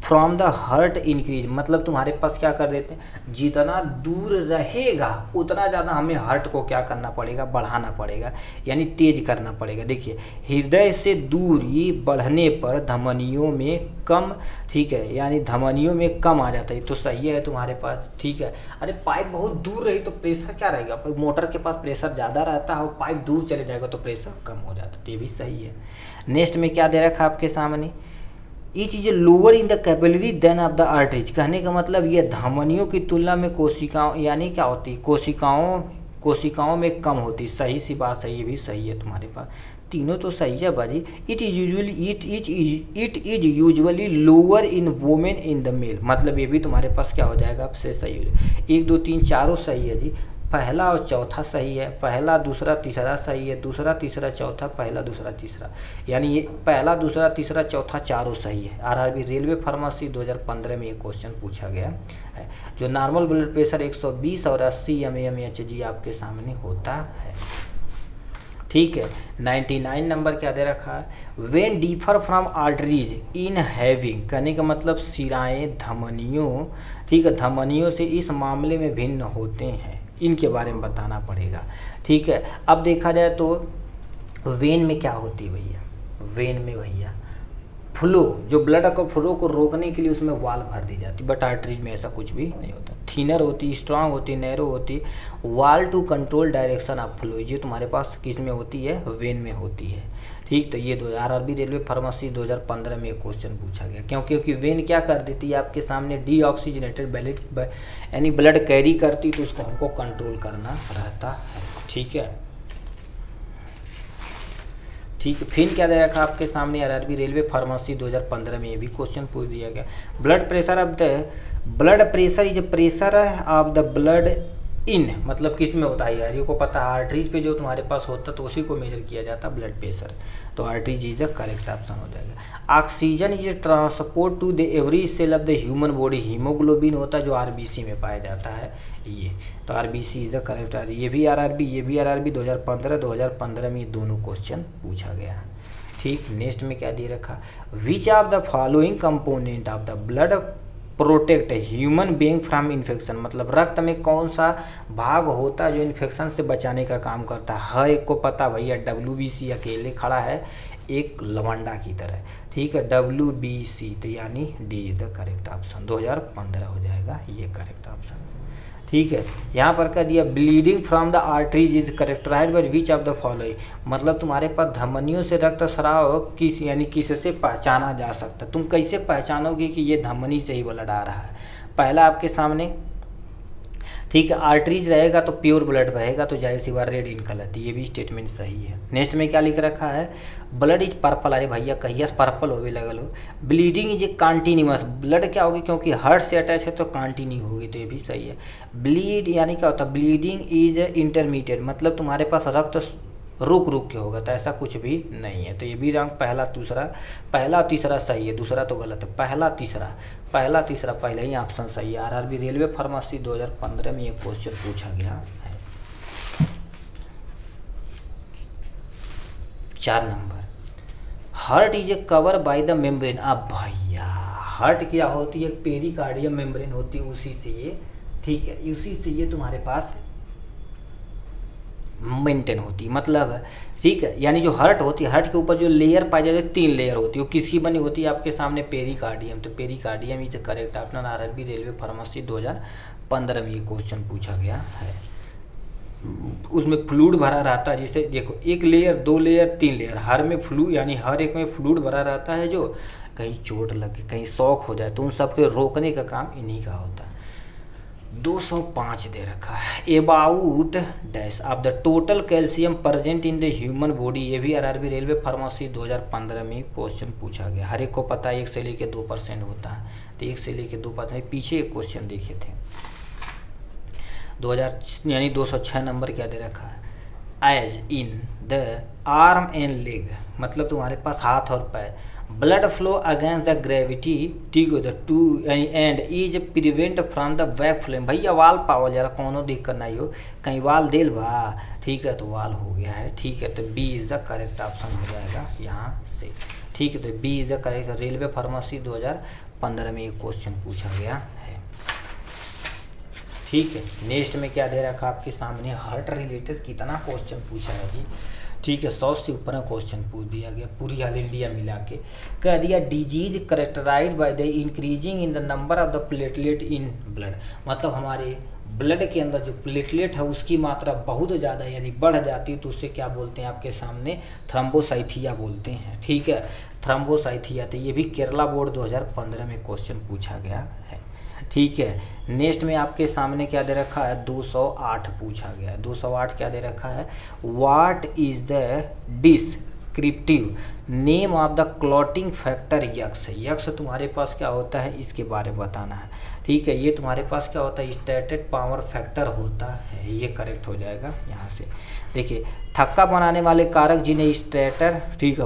from the heart increase, मतलब तुम्हारे पास क्या कर देते हैं, जितना दूर रहेगा उतना ज़्यादा हमें हार्ट को क्या करना पड़ेगा, बढ़ाना पड़ेगा, यानी तेज करना पड़ेगा। देखिए हृदय से दूरी बढ़ने पर धमनियों में कम, ठीक है, यानी धमनियों में कम आ जाता है, तो सही है तुम्हारे पास। ठीक है, अरे पाइप बहुत दूर रही तो प्रेशर क्या रहेगा, मोटर के पास प्रेशर ज़्यादा रहता है और पाइप दूर चले जाएगा तो प्रेशर कम हो जाता है, तो ये भी सही है। नेक्स्ट में क्या दे रखा आपके सामने, each is lower in the capillary than of the arteries, कहने का मतलब ये धमनियों की तुलना में कोशिकाओं यानी क्या होती, कोशिकाओं में कम होती, सही सी बात है, ये भी सही है तुम्हारे पास, तीनों तो सही है बाजी। It is usually lower in women in the male, मतलब ये भी तुम्हारे पास क्या हो जाएगा, आपसे सही हो जाएगा। 1 2 3 चारों सही है जी, पहला और चौथा सही है, पहला दूसरा तीसरा सही है, दूसरा तीसरा चौथा, पहला दूसरा तीसरा, यानी ये पहला दूसरा तीसरा चौथा चारों सही है। आरआरबी रेलवे फार्मेसी 2015 में ये क्वेश्चन पूछा गया है। जो नॉर्मल ब्लड प्रेशर 120 और 80 mmHg आपके सामने होता है। ठीक है, 99 नंबर क्या दे रखा है, when differ from arteries in having, कहने का मतलब सिराएं धमनियों, ठीक है, धमनियों से इस मामले में भिन्न होते हैं, इनके बारे में बताना पड़ेगा। ठीक है, अब देखा जाए तो वेन में क्या होती है भैया, वेन में भैया फ्लो, जो ब्लड का फ्लो को रोकने के लिए उसमें वाल भर दी जाती, बट आर्टरीज में ऐसा कुछ भी नहीं होता। थिनर होती, स्ट्रांग होती, नैरो होती, valve to control direction of flow, ये तुम्हारे पास किस में होती है, वेन में होती है। ठीक, तो ये आरआरबी रेलवे फार्मेसी 2015 में एक क्वेश्चन पूछा गया, क्योंकि वेन क्या कर देती है आपके सामने, डीऑक्सीजनेटेड ब्लड यानी ब्लड कैरी करती, तो उसको हमको कंट्रोल करना रहता है। ठीक है, ठीक है, फिर क्या दे रखा आपके सामने, आरआरबी रेलवे फार्मेसी 2015 में ये भी क्वेश्चन पूछ दिया गया, blood pressure of the blood pressure is pressure of the blood in, मतलब किस में होता है यार, ये को पता है, आर्टरीज पे जो तुम्हारे पास होता है तो उसी को मेजर किया जाता है ब्लड प्रेशर, तो arteries is the correct option हो जाएगा। Oxygen is transport to the every cell of the human body, haemoglobin होता है जो आरबीसी में पाया जाता है, ये तो आरबीसी इज द करेक्ट। ये भी आरआरबी 2015 में ये दोनों क्वेश्चन पूछा गया। ठीक, नेक्स्ट में क्या दे रखा, which of the following component of the blood protect human being from infection, मतलब रक्त में कौन सा भाग होता है जो इन्फेक्शन से बचाने का काम करता है। हर एक को पता भैया, WBC अकेले खड़ा है, एक लवंडा की तरह, ठीक है, WBC, तो यानी D is the correct option, 2015 हो जाएगा ये करेक्ट ऑप्शन, ठीक है। यहाँ पर कह दिया bleeding from the arteries is characterised by which of the following, मतलब तुम्हारे पास धमनियों से रक्तस्राव किस यानी किससे पहचाना जा सकता है, तुम कैसे पहचानोगे कि ये धमनी से ही ब्लड आ रहा है। पहला आपके सामने, ठीक है, आर्टरीज रहेगा तो प्योर ब्लड बहेगा, तो जाहिर सी बात रेड इन कलर, तो ये भी स्टेटमेंट सही है। नेक्स्ट में क्या लिख रखा है, ब्लड इज पर्पल, अरे भैया कहिए पर्पल होवे लगल हो। Bleeding is a continuous, blood क्या होगी, क्योंकि हार्ट से अटैच है तो कंटिन्यू होगी, तो ये भी सही है। ब्लीड यानी क्या होता है, ब्लीडिंग इज इंटरमीडिएट, मतलब तुम्हारे पास रक्त रुक रुक के होगा, तो ऐसा कुछ भी नहीं है, तो ये भी रंग पहला तीसरा सही है, दूसरा तो गलत है। पहला तीसरा पहले ही ऑप्शन सही है। आरआरबी रेलवे फार्मेसी 2015 में ये क्वेश्चन पूछा गया है। 4 number, heart is A cover by the membrane, अब भैया हार्ट क्या होती है, पेरिकार्डियम मेम्ब्रेन होती है, उसी से ये, ठीक है, उसी से ये तुम्हारे पास मेंटेन होती है, मतलब ठीक है, यानी जो हार्ट होती है, हार्ट के ऊपर जो लेयर पाई जाती है 3 लेयर होती है, वो किसकी बनी होती है आपके सामने, पेरिकार्डियम, तो pericardium is correct option. RRB railway pharmacy 2015 में ये क्वेश्चन पूछा गया है। उसमें फ्लूइड भरा रहता है, जिसे देखो 1 लेयर 2 लेयर 3 लेयर, हर में फ्लूइड यानी हर एक में फ्लूइड भरा रहता है, जो कहीं चोट लगे कहीं शॉक हो जाए तो उन सबके रोकने का काम इन्हीं का होता है। 205 दे रखा है, about dash of the total calcium present in the human body, ये भी आरआरबी रेलवे फार्मेसी 2015 में क्वेश्चन पूछा गया। हर एक को पता है 1 से लेके 2% होता है, तो 1 से लेके 2% पीछे एक क्वेश्चन देखे थे 2000 यानी 206 नंबर क्या दे रखा है, as in the arm and leg, मतलब तुम्हारे पास हाथ और पैर, blood flow against the gravity, ठीक है, the two end is prevent from the back flame, भैया वाल पावल जरा कोनो दिक्कत नहीं हो, कहीं वाल दिल बा, ठीक है, तो वाल हो गया है, ठीक है, तो B is the correct option हो जाएगा यहाँ से, ठीक है, तो B is the correct. Railway pharmacy 2015 में ये क्वेश्चन पूछा गया है, ठीक है। नेक्स्ट में क्या दे रखा आपके सामने, हार्ट रिलेटेड कितना क्वेश्चन पूछा है जी, ठीक है, 100 से ऊपर क्वेश्चन पूछ दिया गया, पूरी ऑल इंडिया मिला के कह दिया। Disease characterised by the increasing in the number of the platelet in blood, मतलब हमारे ब्लड के अंदर जो प्लेटलेट है उसकी मात्रा बहुत ज़्यादा यदि बढ़ जाती है तो उससे क्या बोलते हैं आपके सामने, थ्रोम्बोसाइथिया बोलते हैं, ठीक है, थ्रोम्बोसाइथिया, तो ये भी केरला बोर्ड 2015 में क्वेश्चन पूछा गया है, ठीक है। नेक्स्ट में आपके सामने क्या दे रखा है, 208 पूछा गया है। 208 क्या दे रखा है, what is the descriptive name of the clotting factor x, x तुम्हारे पास क्या होता है इसके बारे में बताना है, ठीक है, ये तुम्हारे पास क्या होता है, स्टैटिक पावर फैक्टर होता है, ये करेक्ट हो जाएगा यहाँ से। देखिए थक्का बनाने वाले कारक जिन्हें स्टैटर, ठीक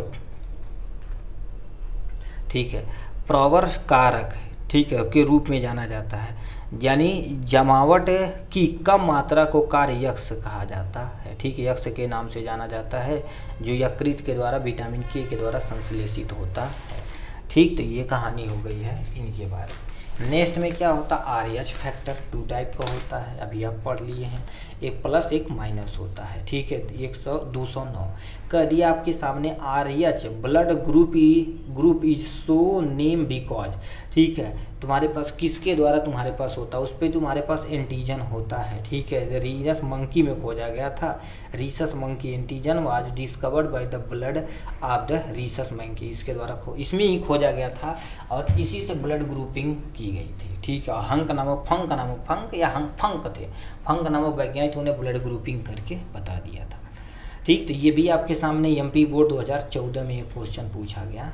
है, प्रवर कारक, ठीक है, के रूप में जाना जाता है, यानी जमावट की कम मात्रा को कार्य यक्स कहा जाता है, ठीक है, यक्स के नाम से जाना जाता है, जो यकृत के द्वारा विटामिन के द्वारा संश्लेषित होता है, ठीक, तो ये कहानी हो गई है इनके बारे में। नेक्स्ट में क्या होता है, RH फैक्टर 2 टाइप का होता है, अभी आप पढ़ लिए हैं, एक प्लस एक माइनस होता है, ठीक है, 209 कह दिया आपके सामने। RH blood group is so name because, ठीक है, तुम्हारे पास किसके द्वारा तुम्हारे पास होता है, उस पर तुम्हारे पास एंटीजन होता है, ठीक है, रीनस मंकी में खोजा गया था, Rhesus monkey, antigen was discovered by the blood of the Rhesus monkey, इसके द्वारा इसमें ही खोजा गया था और इसी से ब्लड ग्रुपिंग की गई थी, ठीक है। फंक थे, फंक नामक वैज्ञानिक उन्हें ब्लड ग्रुपिंग करके बता दिया था, ठीक, तो ये भी आपके सामने MP बोर्ड 2014 में एक क्वेश्चन पूछा गया।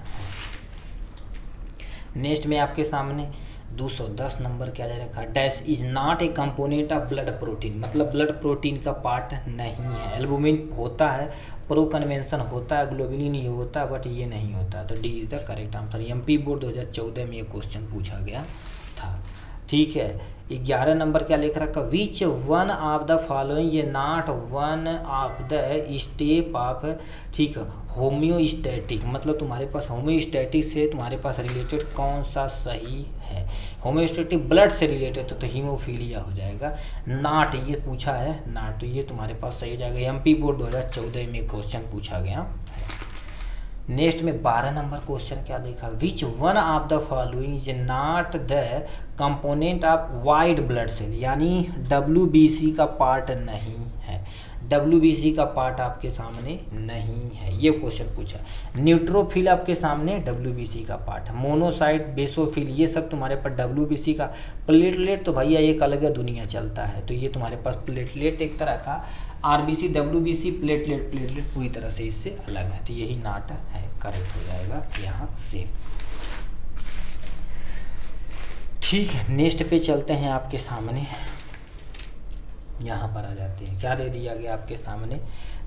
नेक्स्ट में आपके सामने 210 नंबर क्या दे रखा, dash is not a component of blood protein, मतलब ब्लड प्रोटीन का पार्ट नहीं है, एल्बुमिन होता है, प्रो कन्वेंशन होता है, ग्लोबुलिन ये होता है, बट ये नहीं होता, तो D is the correct answer. MP board 2014 में ये क्वेश्चन पूछा गया था, ठीक है। 11 नंबर क्या लिख रखा, which one of the following ये not one of the step of, ठीक है, होम्योस्टैटिक, मतलब तुम्हारे पास होम्योस्टैटिक से तुम्हारे पास रिलेटेड कौन सा सही है, होम्योस्टैटिक ब्लड से रिलेटेड तो हीमोफीलिया हो जाएगा, नॉट ये पूछा है, नॉट, तो ये तुम्हारे पास सही हो जाएगा। MP बोर्ड 2014 में क्वेश्चन पूछा गया। नेक्स्ट में 12 नंबर क्वेश्चन क्या लिखा, which one of the following is not the component of white blood cell, यानी WBC का पार्ट नहीं है, WBC का पार्ट आपके सामने नहीं है, ये क्वेश्चन पूछा। न्यूट्रोफिल आपके सामने WBC का पार्ट है, मोनोसाइट, बेसोफिल, ये सब तुम्हारे पास WBC का। प्लेटलेट तो भैया एक अलग दुनिया चलता है, तो ये तुम्हारे पास प्लेटलेट एक तरह का, RBC WBC प्लेटलेट पूरी तरह से इससे अलग है, तो यही नाट है, करेक्ट हो जाएगा यहाँ से। ठीक है, नेक्स्ट पे चलते हैं आपके सामने, यहाँ पर आ जाते हैं, क्या दे दिया गया आपके सामने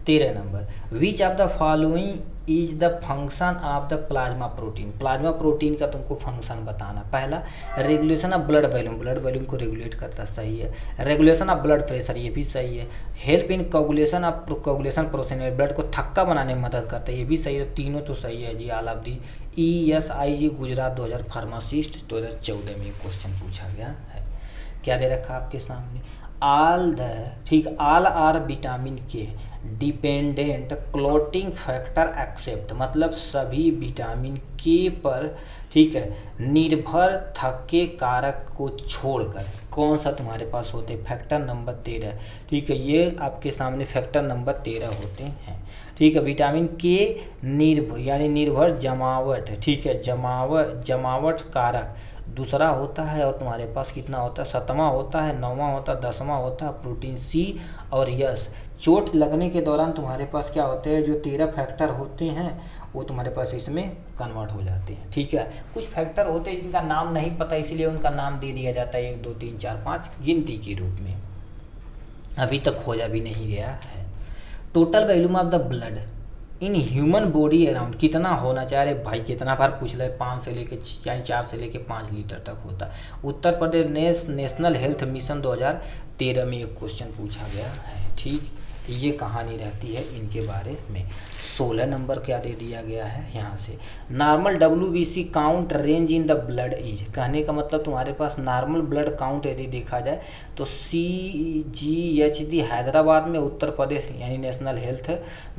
13 number, which of the following is the function of the plasma protein, plasma protein का तुमको फंक्शन बताना। पहला, regulation of blood volume, blood volume को रेगुलेट करता, सही है। रेगुलेशन ऑफ ब्लड प्रेशर, ये भी सही है। Help in coagulation of coagulation process, blood को थक्का बनाने में मदद करता है, ये भी सही है। तीनों तो सही है जी, all of the. ESIG Gujarat 2000 pharmacist 2014 में क्वेश्चन पूछा गया है। क्या दे रखा आपके सामने, ऑल द, ठीक, ऑल आर विटामिन के डिपेंडेंट क्लोटिंग फैक्टर एक्सेप्ट, मतलब सभी विटामिन के पर, ठीक है, निर्भर थक्के कारक को छोड़कर। कौन सा तुम्हारे पास होते हैं, फैक्टर नंबर 13, ठीक है, ये आपके सामने फैक्टर नंबर 13 होते हैं, ठीक है। विटामिन के निर्भर यानी निर्भर जमावट, ठीक है, जमावट कारक दूसरा होता है, और तुम्हारे पास कितना होता है, 7वां होता है, 9वां होता है, 10वां होता है प्रोटीन C और यस। चोट लगने के दौरान तुम्हारे पास क्या होते हैं, जो 13 फैक्टर होते हैं वो तुम्हारे पास इसमें कन्वर्ट हो जाते हैं, ठीक है। कुछ फैक्टर होते हैं जिनका नाम नहीं पता, इसलिए उनका नाम दे दिया जाता है 1 2 3 4 5 गिनती के रूप में, अभी तक खोजा भी नहीं गया है। Total volume of the blood in human body around कितना होना चाहिए, अरे भाई कितना बार पूछ ले, 5 से लेके यानी 4 से लेके 5 लीटर तक होता। Uttar Pradesh national health mission 2013 में एक क्वेश्चन पूछा गया है, ठीक। ये कहानी रहती है इनके बारे में। 16 नंबर क्या दे दिया गया है यहाँ से, normal WBC count range in the blood is, कहने का मतलब तुम्हारे पास नॉर्मल ब्लड काउंट यदि देखा जाए तो CGHD हैदराबाद में, उत्तर प्रदेश यानी नेशनल हेल्थ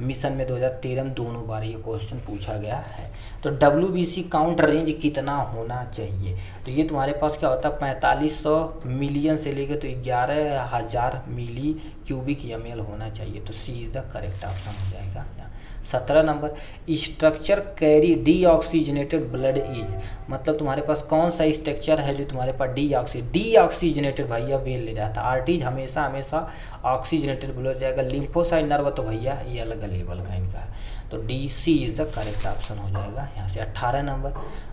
मिशन में 2013 में दोनों बार ये क्वेश्चन पूछा गया है। तो WBC काउंट रेंज कितना होना चाहिए, तो ये तुम्हारे पास क्या होता है 4500 मिलियन से लेकर तो 11,000 मिली क्यूबिक ml होना चाहिए, तो C is the correct option हो जाएगा। 17 number, structure carry deoxygenated blood is, मतलब तुम्हारे पास कौन सा स्ट्रक्चर है जो तुम्हारे पास डीऑक्सीजनेटेड भैया वेल ले जाता है। आर्टीज हमेशा ऑक्सीजनेटेड ब्लड जाएगा। लिम्फोसाइट नर्व तो भैया ये अलग लेवल का इनका है, तो DC is the correct option हो जाएगा यहाँ से। 18 number,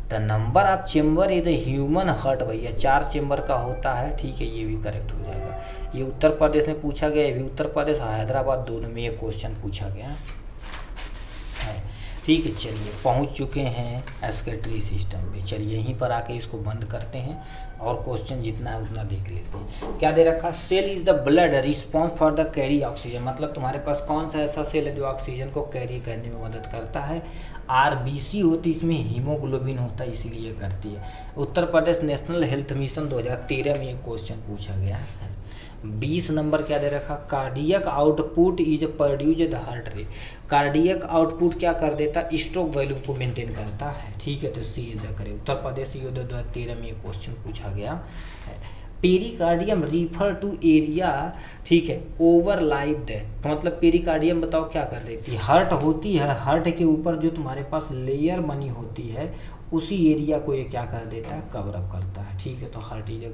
the number of chamber in the human heart, भैया 4 चेम्बर का होता है, ठीक है, ये भी करेक्ट हो जाएगा। ये उत्तर प्रदेश में पूछा गया, ये भी उत्तर प्रदेश हैदराबाद दोनों में ये क्वेश्चन पूछा गया है, ठीक है। चलिए पहुंच चुके हैं एस्केटरी सिस्टम पे, चलिए यहीं पर आके इसको बंद करते हैं और क्वेश्चन जितना है उतना देख लेते हैं। क्या दे रखा, cell is the blood response for the carry oxygen, मतलब तुम्हारे पास कौन सा ऐसा सेल है जो ऑक्सीजन को कैरी करने में मदद करता है। RBC होती, इसमें हीमोग्लोबिन होता है, इसीलिए करती है। Uttar Pradesh national health mission 2013 में ये क्वेश्चन पूछा गया है। 20 नंबर क्या दे रखा, cardiac output is produce the heart rate, cardiac output क्या कर देता, स्ट्रोक वॉल्यूम को मेंटेन करता है, ठीक है, तो C is the correct. Uttar Pradesh 2013 में ये क्वेश्चन पूछा गया है। पेरिकार्डियम रिफर टू एरिया, ठीक है, ओवरलाइप द, मतलब पेरिकार्डियम बताओ क्या कर देती है, हार्ट होती है, हार्ट के ऊपर जो तुम्हारे पास लेयर बनी होती है उसी एरिया को ये क्या कर देता है, कवर अप करता है, ठीक है, तो हार्ट इज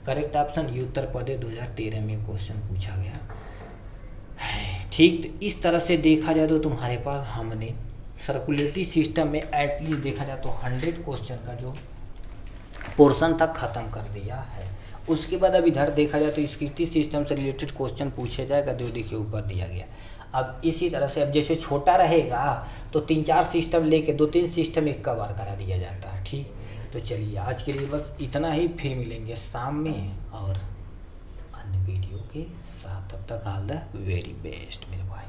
करेक्ट ऑप्शन। ये उत्तर प्रदेश 2013 में क्वेश्चन पूछा गया है, ठीक। तो इस तरह से देखा जाए तो तुम्हारे पास हमने सर्कुलेटरी सिस्टम में एटलीस्ट देखा जाए तो 100 क्वेश्चन का जो पोर्शन तक खत्म कर दिया है। उसके बाद अब इधर देखा जाए तो स्क्रिप्टी सिस्टम से रिलेटेड क्वेश्चन पूछे जाएगा, जो देखिए ऊपर दिया गया। अब इसी तरह से अब जैसे छोटा रहेगा तो 3-4 सिस्टम लेके 2-3 सिस्टम एक बार करा दिया जाता है, ठीक। तो चलिए आज के लिए बस इतना ही, फिर मिलेंगे शाम में और अन्य वीडियो के साथ। तब तक ऑल द वेरी बेस्ट मेरे भाई।